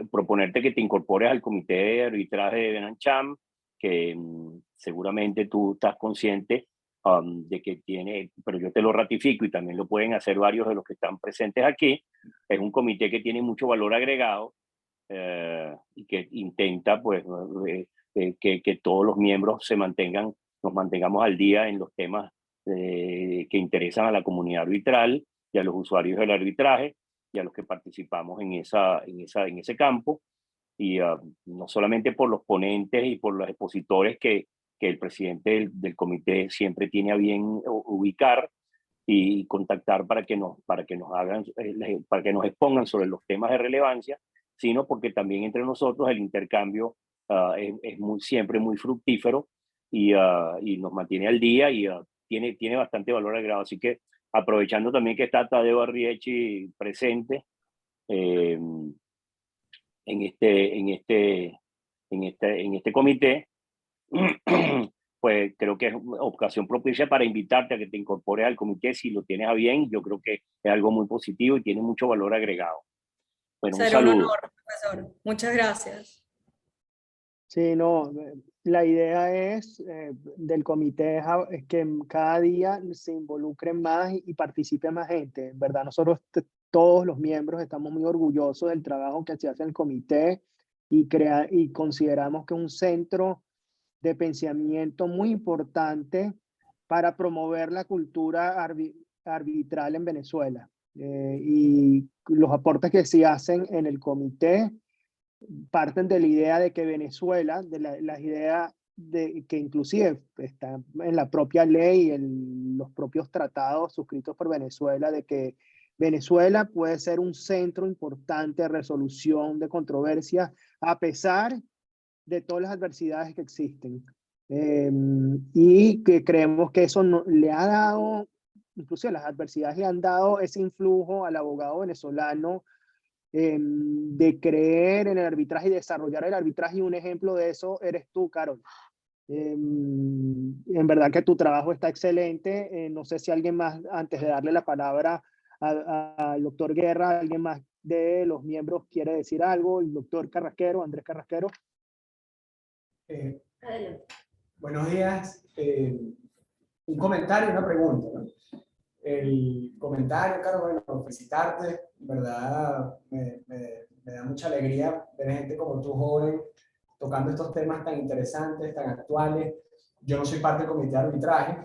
proponerte que te incorpores al comité de arbitraje de Benancham, que seguramente tú estás consciente de que tiene, pero yo te lo ratifico y también lo pueden hacer varios de los que están presentes aquí. Es un comité que tiene mucho valor agregado y que intenta pues que todos los miembros nos mantengamos al día en los temas que interesan a la comunidad arbitral y a los usuarios del arbitraje y a los que participamos en ese campo. Y no solamente por los ponentes y por los expositores que el presidente del comité siempre tiene a bien ubicar y contactar para que nos expongan sobre los temas de relevancia, sino porque también entre nosotros el intercambio es siempre muy fructífero y nos mantiene al día y tiene bastante valor agregado. Así que aprovechando también que está Tadeo Arriechi presente en este comité, pues creo que es una ocasión propicia para invitarte a que te incorpores al comité si lo tienes a bien. Yo creo que es algo muy positivo y tiene mucho valor agregado. Bueno, un Será un saludo. honor, profesor. Muchas gracias. Sí, no, la idea es del comité es que cada día se involucren más y participe más gente. En verdad, nosotros todos los miembros estamos muy orgullosos del trabajo que se hace en el comité y consideramos que es un centro de pensamiento muy importante para promover la cultura arbitral en Venezuela. Y los aportes que se hacen en el comité parten de la idea de que Venezuela, de la idea de que inclusive está en la propia ley, en los propios tratados suscritos por Venezuela, de que Venezuela puede ser un centro importante de resolución de controversias a pesar de todas las adversidades que existen. Y que creemos que eso le ha dado, inclusive las adversidades le han dado ese influjo al abogado venezolano de creer en el arbitraje y desarrollar el arbitraje, y un ejemplo de eso eres tú, Carol. En verdad que tu trabajo está excelente. No sé si alguien más, antes de darle la palabra al doctor Guerra, alguien más de los miembros quiere decir algo. El doctor Carrasquero, Andrés Carrasquero. Buenos días. Un comentario y una pregunta, ¿no? El comentario, Carlos, bueno, felicitarte. En verdad, me da mucha alegría ver gente como tú, joven, tocando estos temas tan interesantes, tan actuales. Yo no soy parte del comité de arbitraje.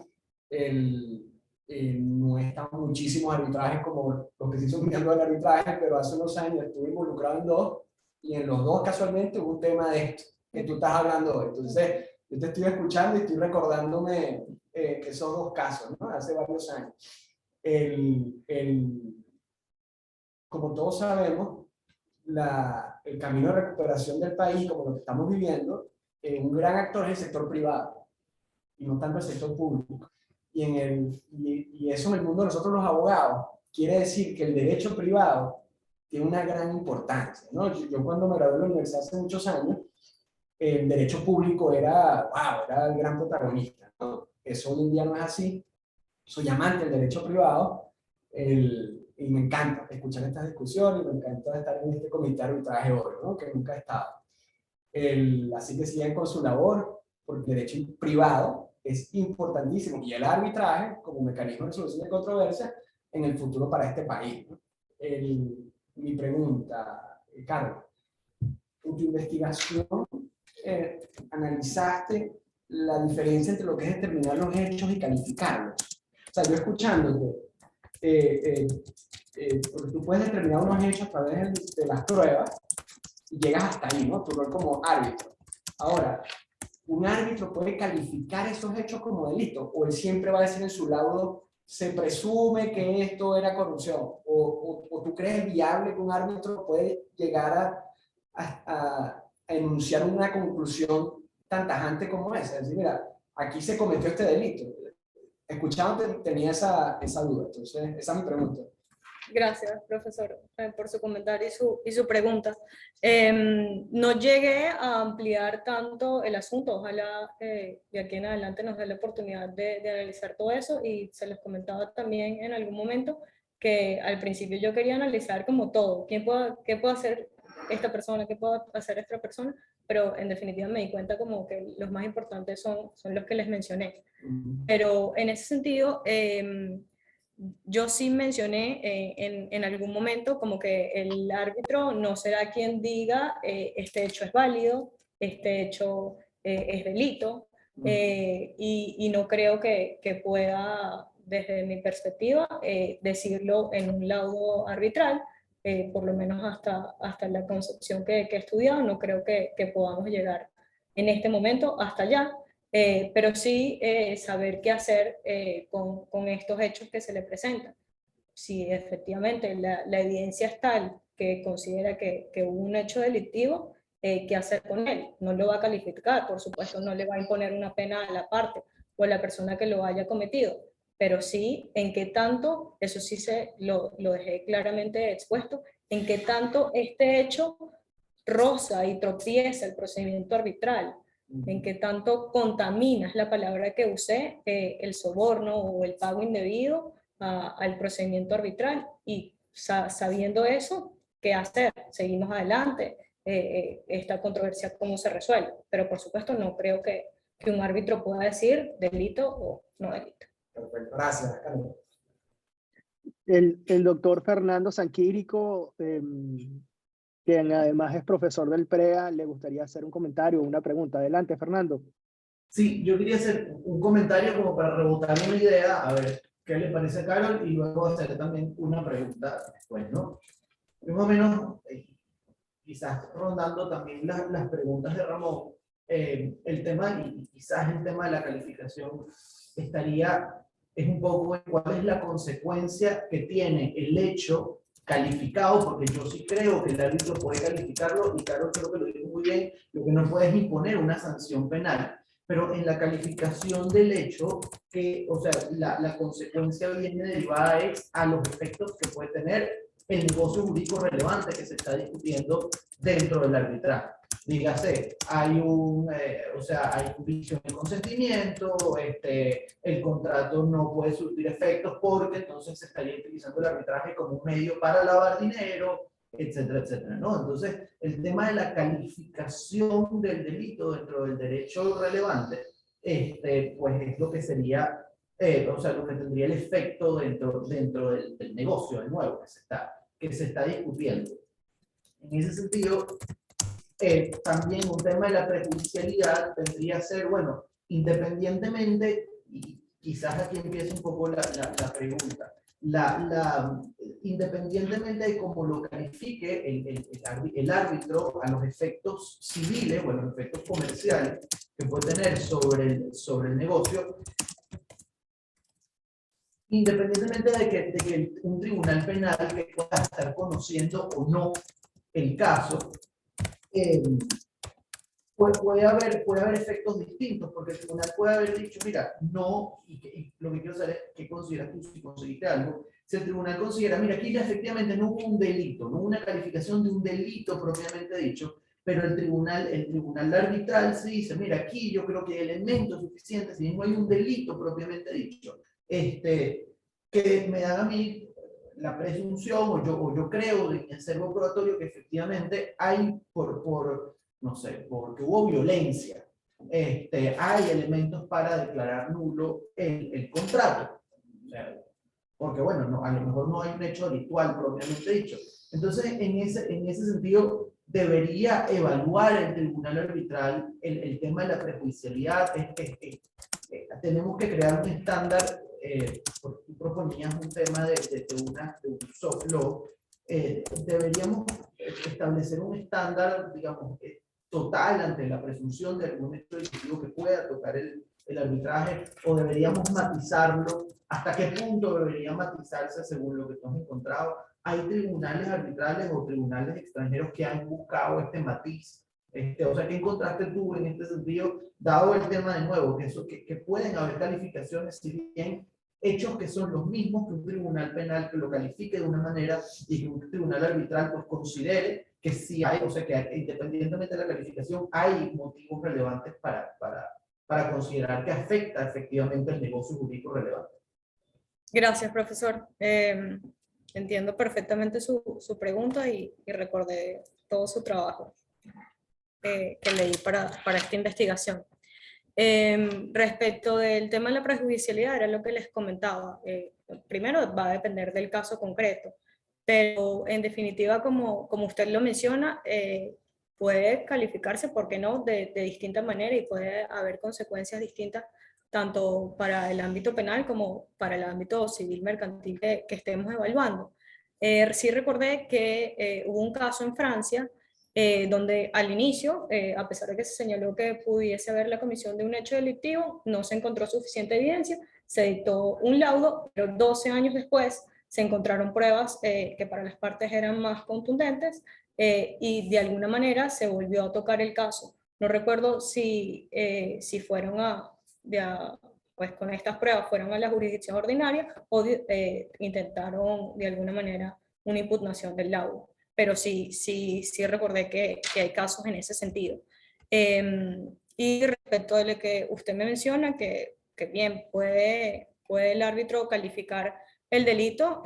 No he estado en muchísimos arbitrajes como los que sí son miembros del arbitraje, pero hace unos años estuve involucrado en dos, y en los dos casualmente hubo un tema de esto que tú estás hablando hoy. Entonces, yo te estoy escuchando y estoy recordándome esos dos casos, ¿no? Hace varios años. Como todos sabemos, el camino de recuperación del país, como lo que estamos viviendo, un gran actor es el sector privado y no tanto el sector público. Y eso en el mundo de nosotros los abogados quiere decir que el derecho privado tiene una gran importancia, ¿no? Yo cuando me gradué de la universidad hace muchos años, el derecho público era, wow, era el gran protagonista, ¿no? Eso hoy en día no es así. Soy amante del derecho privado y me encanta escuchar estas discusiones y me encanta estar en este comité de arbitraje hoy, ¿no? Que nunca he estado. Así que sigan con su labor, porque el derecho privado es importantísimo y el arbitraje como mecanismo de resolución de controversia en el futuro para este país, ¿no? Mi pregunta, Carlos, en tu investigación analizaste la diferencia entre lo que es determinar los hechos y calificarlos. O sea, yo escuchándote, porque tú puedes determinar unos hechos a través de las pruebas y llegas hasta ahí, ¿no? Tu rol como árbitro. Ahora, ¿un árbitro puede calificar esos hechos como delito? ¿O él siempre va a decir en su laudo, se presume que esto era corrupción? ¿O tú crees viable que un árbitro puede llegar a enunciar una conclusión tan tajante como esa? Es decir, mira, aquí se cometió este delito. Escuchando tenía esa duda. Entonces, esa es mi pregunta. Gracias, profesor, por su comentario y su pregunta. No llegué a ampliar tanto el asunto, ojalá de aquí en adelante nos dé la oportunidad de analizar todo eso, y se les comentaba también en algún momento que al principio yo quería analizar como todo, qué puede hacer esta persona, qué puede hacer esta persona, pero en definitiva me di cuenta como que los más importantes son los que les mencioné. Pero en ese sentido, yo sí mencioné en algún momento como que el árbitro no será quien diga este hecho es válido, este hecho es delito, y no creo que pueda, desde mi perspectiva, decirlo en un laudo arbitral, por lo menos hasta la concepción que he estudiado, no creo que podamos llegar en este momento hasta allá. Pero sí saber qué hacer con estos hechos que se le presentan. Si efectivamente la evidencia es tal que considera que hubo un hecho delictivo, ¿qué hacer con él? No lo va a calificar, por supuesto, no le va a imponer una pena a la parte o a la persona que lo haya cometido, pero sí en qué tanto, eso sí lo dejé claramente expuesto, en qué tanto este hecho roza y tropieza el procedimiento arbitral, en qué tanto contaminas, la palabra que usé, el soborno o el pago indebido al procedimiento arbitral, y sabiendo eso, ¿qué hacer? Seguimos adelante, esta controversia cómo se resuelve, pero por supuesto no creo que un árbitro pueda decir delito o no delito. Perfecto, gracias, Carlos. El doctor Fernando Sanquírico, quien además es profesor del PREA, le gustaría hacer un comentario o una pregunta. Adelante, Fernando. Sí, yo quería hacer un comentario como para rebotar una idea, a ver qué le parece a Carol, y luego hacer también una pregunta después, ¿no? Yo más o menos, quizás rondando también las preguntas de Ramón, el tema, y quizás el tema de la calificación es un poco cuál es la consecuencia que tiene el hecho calificado, porque yo sí creo que el árbitro puede calificarlo, y claro, creo que lo dijo muy bien, lo que no puede es imponer una sanción penal, pero en la calificación del hecho, o sea, la consecuencia viene derivada a los efectos que puede tener el negocio jurídico relevante que se está discutiendo dentro del arbitraje. Dígase, hay un vicio de consentimiento, el contrato no puede surtir efectos porque entonces se estaría utilizando el arbitraje como un medio para lavar dinero, etcétera, etcétera, ¿no? Entonces, el tema de la calificación del delito dentro del derecho relevante, pues es lo que sería, lo que tendría el efecto dentro del negocio, de nuevo, que se está discutiendo. En ese sentido, también un tema de la prejudicialidad tendría que ser, bueno, independientemente, y quizás aquí empieza un poco la pregunta, independientemente de cómo lo califique el árbitro a los efectos civiles o a los efectos comerciales que puede tener sobre el negocio, independientemente de que un tribunal penal que pueda estar conociendo o no el caso, puede haber efectos distintos, porque el tribunal puede haber dicho, mira, no, y lo que quiero saber es qué consideras tú si conseguiste algo. Si el tribunal considera, mira, aquí efectivamente no hubo un delito, no hubo una calificación de un delito propiamente dicho, pero el tribunal arbitral se dice, mira, aquí yo creo que hay elementos suficientes, si no hay un delito propiamente dicho, que me dan a mí la presunción, o yo creo en el acervo probatorio que efectivamente hay no sé, porque hubo violencia, hay elementos para declarar nulo el contrato. O sea, porque bueno, no, a lo mejor no hay un hecho habitual propiamente dicho. Entonces, en ese sentido, debería evaluar el tribunal arbitral el tema de la prejudicialidad. Tenemos que crear un estándar, porque tú proponías un tema de un soft law, deberíamos establecer un estándar, digamos, total ante la presunción de algún hecho delictivo que pueda tocar el arbitraje, o deberíamos matizarlo. ¿Hasta qué punto debería matizarse según lo que tú has encontrado? ¿Hay tribunales arbitrales o tribunales extranjeros que han buscado este matiz? O sea, ¿qué encontraste tú en este sentido, dado el tema de nuevo, que pueden haber calificaciones, si bien hechos que son los mismos, que un tribunal penal que lo califique de una manera y que un tribunal arbitral pues considere que sí hay, o sea, que independientemente de la calificación, hay motivos relevantes para considerar que afecta efectivamente el negocio jurídico relevante? Gracias, profesor. Entiendo perfectamente su pregunta y recordé todo su trabajo que leí para esta investigación. Respecto del tema de la prejudicialidad, era lo que les comentaba. Primero va a depender del caso concreto, pero en definitiva, como usted lo menciona, puede calificarse, ¿por qué no?, de distinta manera, y puede haber consecuencias distintas tanto para el ámbito penal como para el ámbito civil mercantil que estemos evaluando. Sí recordé que hubo un caso en Francia donde al inicio, a pesar de que se señaló que pudiese haber la comisión de un hecho delictivo, no se encontró suficiente evidencia, se dictó un laudo, pero 12 años después se encontraron pruebas que para las partes eran más contundentes y de alguna manera se volvió a tocar el caso. No recuerdo si fueron pues con estas pruebas fueron a la jurisdicción ordinaria o intentaron de alguna manera una impugnación del laudo. Pero sí recordé que hay casos en ese sentido. Y respecto a lo que usted me menciona, que bien puede el árbitro calificar el delito,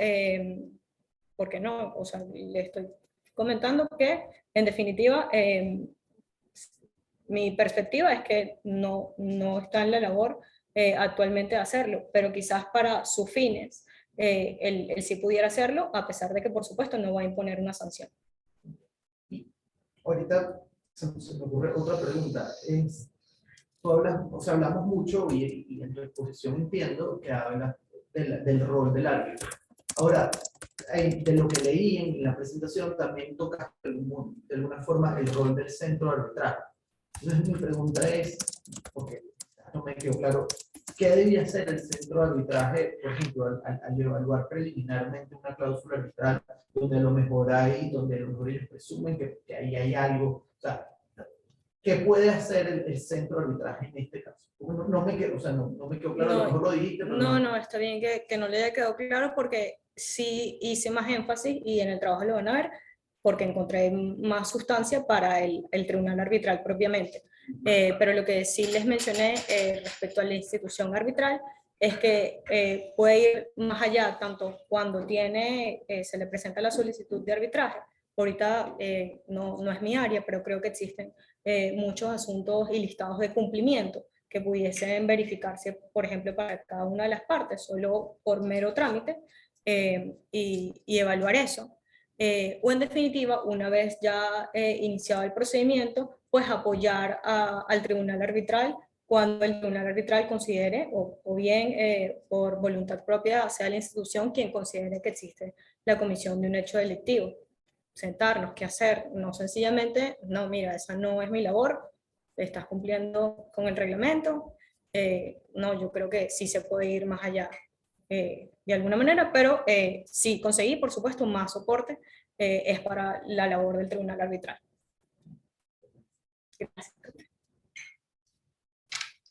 ¿por qué no? O sea, le estoy comentando que, en definitiva, mi perspectiva es que no está en la labor actualmente de hacerlo, pero quizás para sus fines él sí pudiera hacerlo, a pesar de que, por supuesto, no va a imponer una sanción. Ahorita se me ocurre otra pregunta. Hablamos mucho y en tu exposición entiendo que hablas del rol del árbitro. Ahora, de lo que leí en la presentación, también tocas de alguna forma el rol del centro de arbitraje. Entonces mi pregunta es, porque no me quedó claro, ¿qué debía hacer el centro de arbitraje, por ejemplo, al evaluar preliminarmente una cláusula arbitral donde a lo mejor ellos presumen que ahí hay algo? O sea, ¿qué puede hacer el centro de arbitraje en este caso? No me quedó claro, a lo mejor lo dijiste, pero no, está bien que no le haya quedado claro, porque sí hice más énfasis y en el trabajo lo van a ver, porque encontré más sustancia para el tribunal arbitral propiamente. Pero lo que sí les mencioné respecto a la institución arbitral es que puede ir más allá, tanto cuando se le presenta la solicitud de arbitraje. Ahorita no es mi área, pero creo que existen muchos asuntos y listados de cumplimiento que pudiesen verificarse, por ejemplo, para cada una de las partes, solo por mero trámite, y evaluar eso. O en definitiva, una vez ya iniciado el procedimiento, pues apoyar al tribunal arbitral cuando el tribunal arbitral considere, o bien por voluntad propia sea la institución quien considere que existe la comisión de un hecho delictivo. Sentarnos, ¿qué hacer? No sencillamente, no, mira, esa no es mi labor, estás cumpliendo con el reglamento. No, yo creo que sí se puede ir más allá de alguna manera, pero sí conseguí, por supuesto, más soporte es para la labor del tribunal arbitral. Gracias.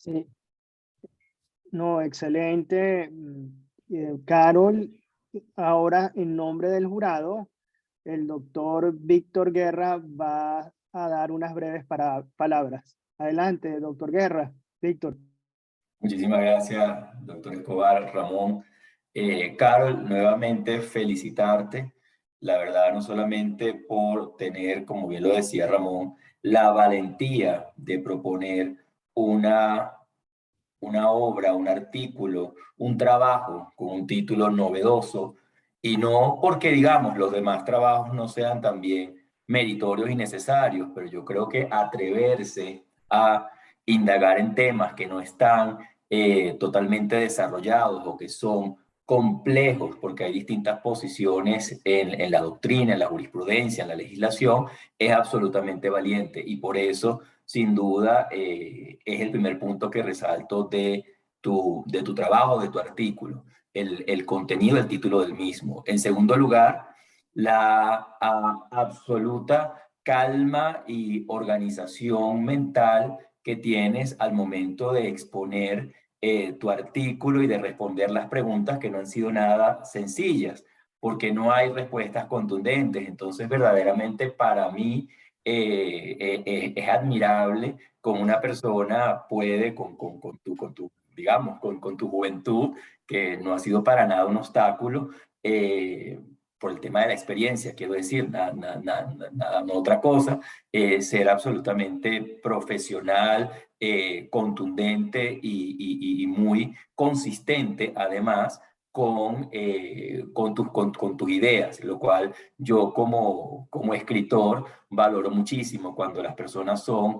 Sí. No, excelente. Carol, ahora en nombre del jurado, el doctor Víctor Guerra va a dar unas breves palabras. Adelante, doctor Guerra. Víctor. Muchísimas gracias, doctor Escobar, Ramón. Carol, nuevamente felicitarte, la verdad, no solamente por tener, como bien lo decía Ramón, la valentía de proponer una obra, un artículo, un trabajo con un título novedoso, y no porque, digamos, los demás trabajos no sean también meritorios y necesarios, pero yo creo que atreverse a indagar en temas que no están totalmente desarrollados o que son complejos, porque hay distintas posiciones en la doctrina, en la jurisprudencia, en la legislación, es absolutamente valiente, y por eso sin duda es el primer punto que resalto de tu trabajo, de tu artículo, el contenido, el título del mismo. En segundo lugar, la absoluta calma y organización mental que tienes al momento de exponer tu artículo y de responder las preguntas que no han sido nada sencillas, porque no hay respuestas contundentes. Entonces, verdaderamente para mí es admirable cómo una persona puede digamos, con tu juventud, que no ha sido para nada un obstáculo, por el tema de la experiencia, quiero decir, nada, no otra cosa, ser absolutamente profesional, contundente y muy consistente, además, con tus ideas, lo cual yo como escritor valoro muchísimo cuando las personas son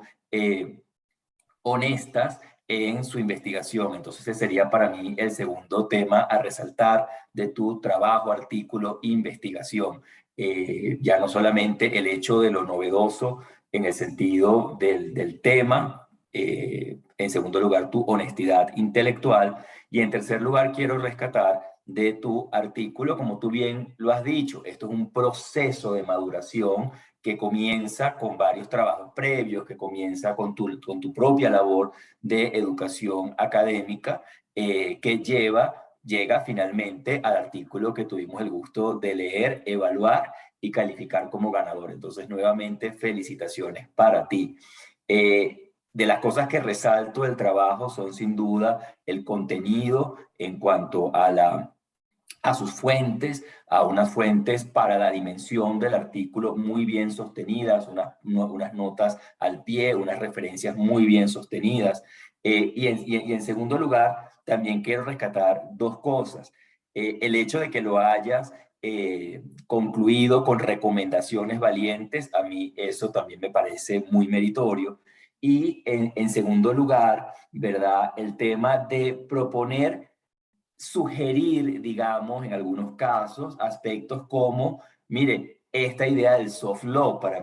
honestas en su investigación. Entonces ese sería para mí el segundo tema a resaltar de tu trabajo, artículo, investigación. Ya no solamente el hecho de lo novedoso en el sentido del tema, en segundo lugar tu honestidad intelectual, y en tercer lugar quiero rescatar de tu artículo, como tú bien lo has dicho, esto es un proceso de maduración que comienza con varios trabajos previos, que comienza con tu propia labor de educación académica, que llega finalmente al artículo que tuvimos el gusto de leer, evaluar y calificar como ganador. Entonces, nuevamente, felicitaciones para ti. De las cosas que resalto del trabajo son sin duda el contenido en cuanto a sus fuentes, a unas fuentes para la dimensión del artículo muy bien sostenidas, unas notas al pie, unas referencias muy bien sostenidas. Y en segundo lugar, también quiero rescatar dos cosas. El hecho de que lo hayas concluido con recomendaciones valientes, a mí eso también me parece muy meritorio. Y en segundo lugar, ¿verdad? El tema de proponer, sugerir, digamos, en algunos casos, aspectos como, mire, esta idea del soft law, para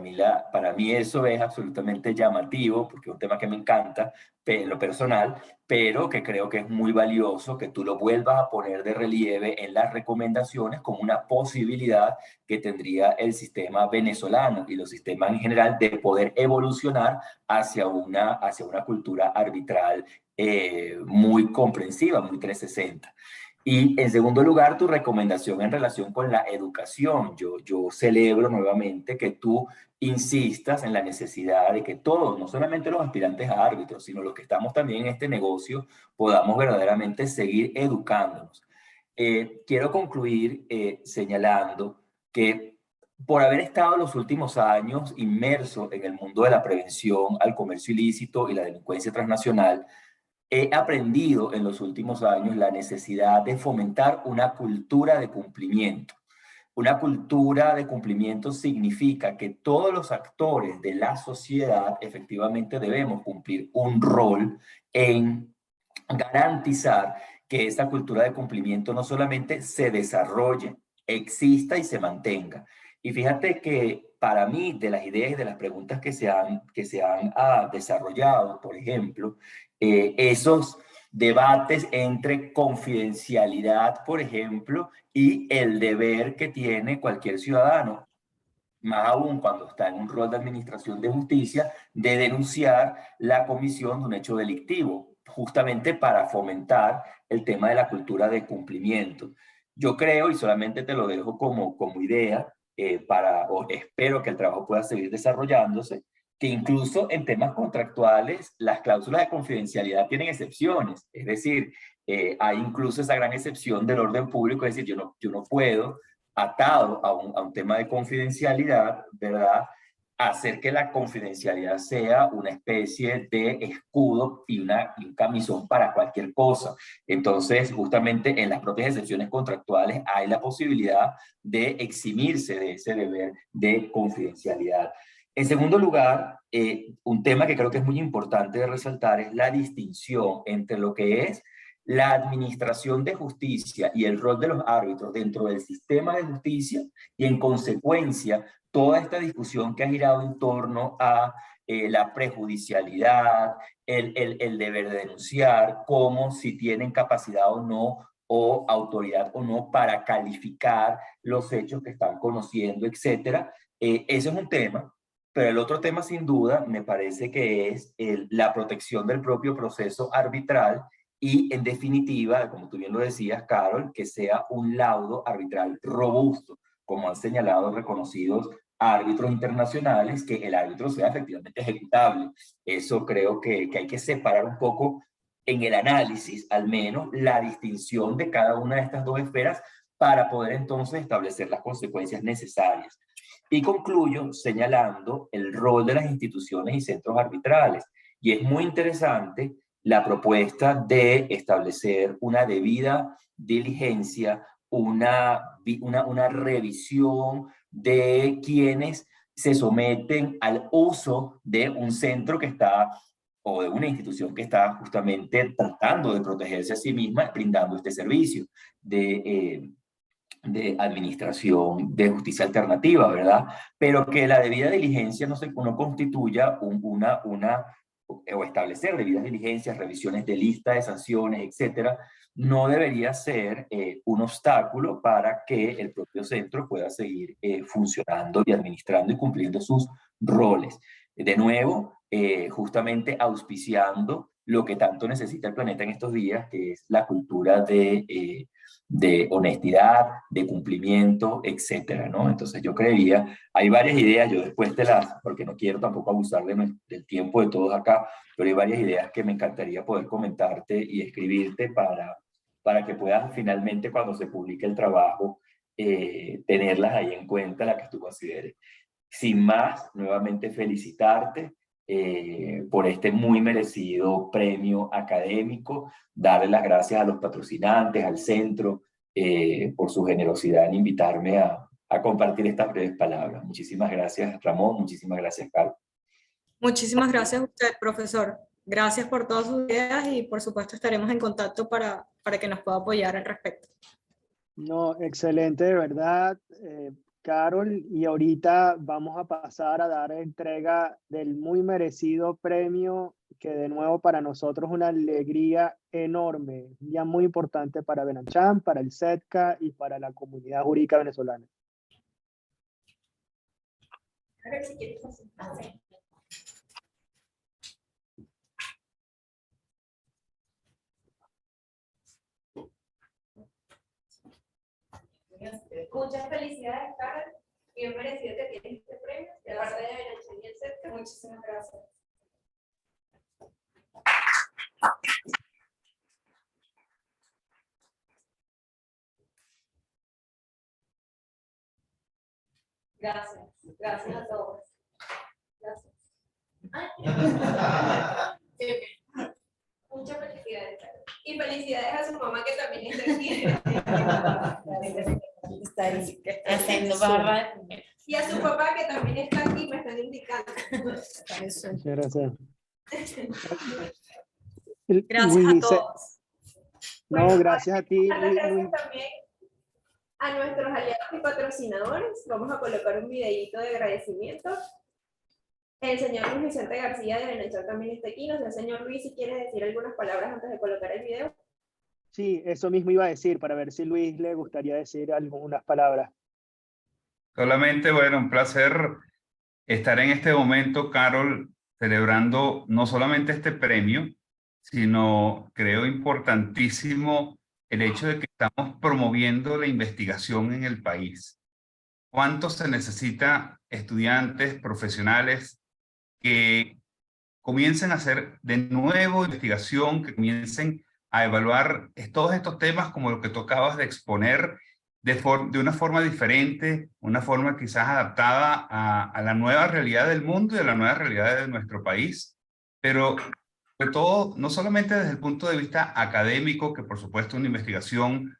mí eso es absolutamente llamativo, porque es un tema que me encanta en lo personal, pero que creo que es muy valioso que tú lo vuelvas a poner de relieve en las recomendaciones como una posibilidad que tendría el sistema venezolano y los sistemas en general de poder evolucionar hacia una cultura arbitral muy comprensiva, muy 360. Y en segundo lugar, tu recomendación en relación con la educación. Yo celebro nuevamente que tú insistas en la necesidad de que todos, no solamente los aspirantes a árbitros, sino los que estamos también en este negocio, podamos verdaderamente seguir educándonos. Quiero concluir señalando que por haber estado los últimos años inmerso en el mundo de la prevención al comercio ilícito y la delincuencia transnacional, he aprendido en los últimos años la necesidad de fomentar una cultura de cumplimiento. Una cultura de cumplimiento significa que todos los actores de la sociedad efectivamente debemos cumplir un rol en garantizar que esta cultura de cumplimiento no solamente se desarrolle, exista y se mantenga. Y fíjate que para mí, de las ideas y de las preguntas que se han desarrollado, por ejemplo, esos debates entre confidencialidad, por ejemplo, y el deber que tiene cualquier ciudadano, más aún cuando está en un rol de administración de justicia, de denunciar la comisión de un hecho delictivo. justamente para fomentar el tema de la cultura de cumplimiento. Yo creo, y solamente te lo dejo como idea, o espero que el trabajo pueda seguir desarrollándose, que incluso en temas contractuales las cláusulas de confidencialidad tienen excepciones. Es decir, hay incluso esa gran excepción del orden público, es decir, yo no puedo, atado a un tema de confidencialidad, ¿verdad?, hacer que la confidencialidad sea una especie de escudo y un camisón para cualquier cosa. Entonces, justamente en las propias excepciones contractuales hay la posibilidad de eximirse de ese deber de confidencialidad. En segundo lugar, un tema que creo que es muy importante de resaltar es la distinción entre lo que es la administración de justicia y el rol de los árbitros dentro del sistema de justicia, y en consecuencia toda esta discusión que ha girado en torno a la prejudicialidad, el deber de denunciar, como si tienen capacidad o no, o autoridad o no para calificar los hechos que están conociendo, etcétera. Ese es un tema. Pero el otro tema, sin duda, me parece que es la protección del propio proceso arbitral y, en definitiva, como tú bien lo decías, Carol, que sea un laudo arbitral robusto, como han señalado reconocidos árbitros internacionales, que el árbitro sea efectivamente ejecutable. Eso creo que hay que separar un poco en el análisis, al menos, la distinción de cada una de estas dos esferas para poder entonces establecer las consecuencias necesarias. Y concluyo señalando el rol de las instituciones y centros arbitrales. Y es muy interesante la propuesta de establecer una debida diligencia, una revisión de quienes se someten al uso de un centro que está, o de una institución que está justamente tratando de protegerse a sí misma, brindando este servicio de administración de justicia alternativa, ¿verdad? Pero que la debida diligencia no constituya o establecer debidas diligencias, revisiones de lista de sanciones, etcétera, no debería ser un obstáculo para que el propio centro pueda seguir funcionando y administrando y cumpliendo sus roles. De nuevo, justamente auspiciando lo que tanto necesita el planeta en estos días, que es la cultura de honestidad, de cumplimiento, etcétera, ¿no? Entonces yo creería, hay varias ideas, yo después porque no quiero tampoco abusar del tiempo de todos acá, pero hay varias ideas que me encantaría poder comentarte y escribirte para que puedas finalmente, cuando se publique el trabajo, tenerlas ahí en cuenta, las que tú consideres. Sin más, nuevamente felicitarte por este muy merecido premio académico, darle las gracias a los patrocinantes, al centro, por su generosidad en invitarme a compartir estas breves palabras. Muchísimas gracias, Ramón, muchísimas gracias, Carlos. Muchísimas gracias a usted, profesor. Gracias por todas sus ideas y por supuesto estaremos en contacto para que nos pueda apoyar al respecto. No, excelente, de verdad, Carol. Y ahorita vamos a pasar a dar entrega del muy merecido premio, que de nuevo para nosotros una alegría enorme, un día muy importante para BENACHAM, para el CEDCA y para la comunidad jurídica venezolana. Muchas felicidades, Carol. Bien merecido que tienes este premio. De parte de BENACHAM y el CEDCA, muchísimas gracias. Gracias. Gracias a todos. Gracias. Muchas felicidades, Carol. Y felicidades a su mamá, que también está aquí. Está ahí haciendo barra. Y a su papá, que también está aquí, me están indicando. Muchas gracias. Gracias a todos. No, gracias a ti, Gracias Luis. también a nuestros aliados y patrocinadores. Vamos a colocar un videíto de agradecimiento. El señor Luis Vicente García de BENACHAM también está aquí. No sé, señor Luis, si quiere decir algunas palabras antes de colocar el video. Sí, eso mismo iba a decir, para ver si Luis le gustaría decir algunas palabras. Solamente, bueno, un placer estar en este momento, Carol, celebrando no solamente este premio, sino creo importantísimo el hecho de que estamos promoviendo la investigación en el país. ¿Cuánto se necesita estudiantes, profesionales que comiencen a hacer de nuevo investigación, que comiencen a evaluar todos estos temas como lo que tú acabas de exponer de una forma diferente, una forma quizás adaptada a la nueva realidad del mundo y a la nueva realidad de nuestro país? Pero sobre todo, no solamente desde el punto de vista académico, que por supuesto una investigación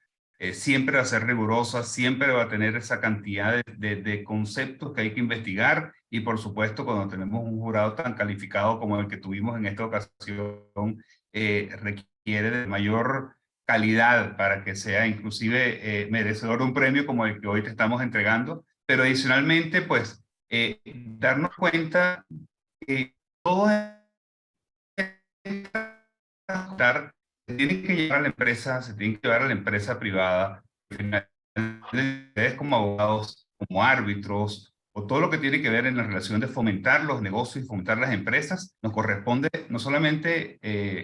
siempre va a ser rigurosa, siempre va a tener esa cantidad de conceptos que hay que investigar, y por supuesto cuando tenemos un jurado tan calificado como el que tuvimos en esta ocasión, requiere de mayor calidad para que sea inclusive merecedor de un premio como el que hoy te estamos entregando. Pero adicionalmente, pues, darnos cuenta que todo se tienen que llevar a la empresa, se tienen que llevar a la empresa privada. Ustedes como abogados, como árbitros, o todo lo que tiene que ver en la relación de fomentar los negocios y fomentar las empresas, nos corresponde no solamente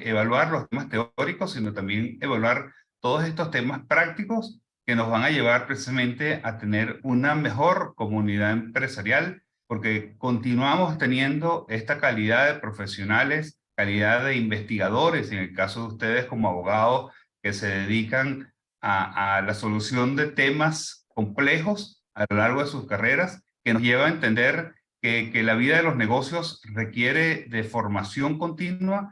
evaluar los temas teóricos, sino también evaluar todos estos temas prácticos que nos van a llevar precisamente a tener una mejor comunidad empresarial, porque continuamos teniendo esta calidad de profesionales, calidad de investigadores, en el caso de ustedes como abogados que se dedican a la solución de temas complejos a lo largo de sus carreras, que nos lleva a entender que la vida de los negocios requiere de formación continua,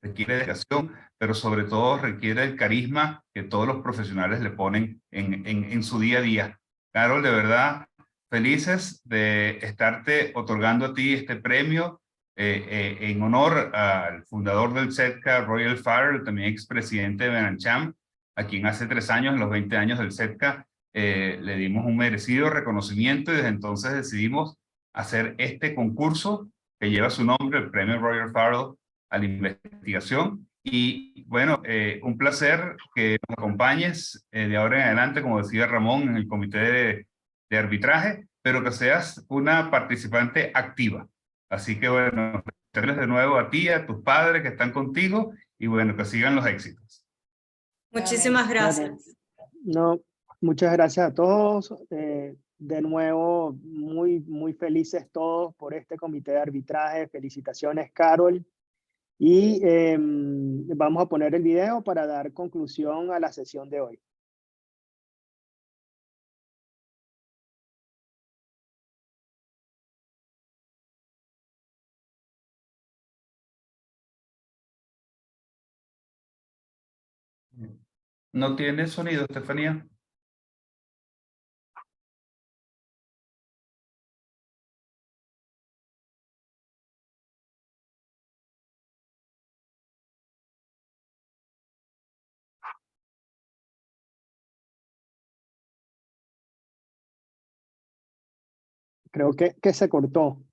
requiere de educación, pero sobre todo requiere el carisma que todos los profesionales le ponen en su día a día. Carol, de verdad, felices de estarte otorgando a ti este premio en honor al fundador del CEDCA, Royal Farrell, también expresidente de Benancham, a quien hace 3 años, en los 20 años del CEDCA, le dimos un merecido reconocimiento, y desde entonces decidimos hacer este concurso que lleva su nombre, el Premio Royal Farrell a la investigación. Y bueno, un placer que nos acompañes de ahora en adelante, como decía Ramón, en el comité de arbitraje, pero que seas una participante activa. Así que bueno, felicitarles de nuevo a ti, a tus padres que están contigo, y bueno, que sigan los éxitos. Muchísimas gracias. No, muchas gracias a todos. De nuevo, muy felices todos por este comité de arbitraje. Felicitaciones, Carol. Y vamos a poner el video para dar conclusión a la sesión de hoy. ¿No tiene sonido, Estefanía? Creo que se cortó.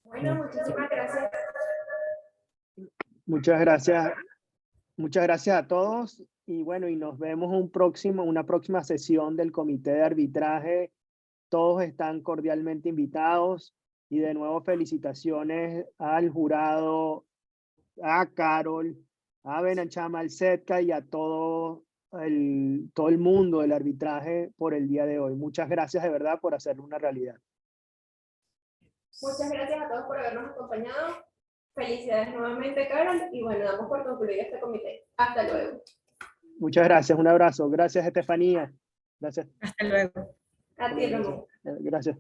Bueno, muchísimas gracias. Muchas gracias a todos, y bueno, y nos vemos una próxima sesión del comité de arbitraje. Todos están cordialmente invitados, y de nuevo felicitaciones al jurado, a Carol, a Benancham, al CEDCA y a todo el mundo del arbitraje por el día de hoy. Muchas gracias de verdad por hacerlo una realidad. Muchas gracias a todos por habernos acompañado. Felicidades nuevamente, Carol. Y bueno, damos por concluido este comité. Hasta luego. Muchas gracias, un abrazo. Gracias, Estefanía. Gracias. Hasta luego. A ti, Ramón. Gracias.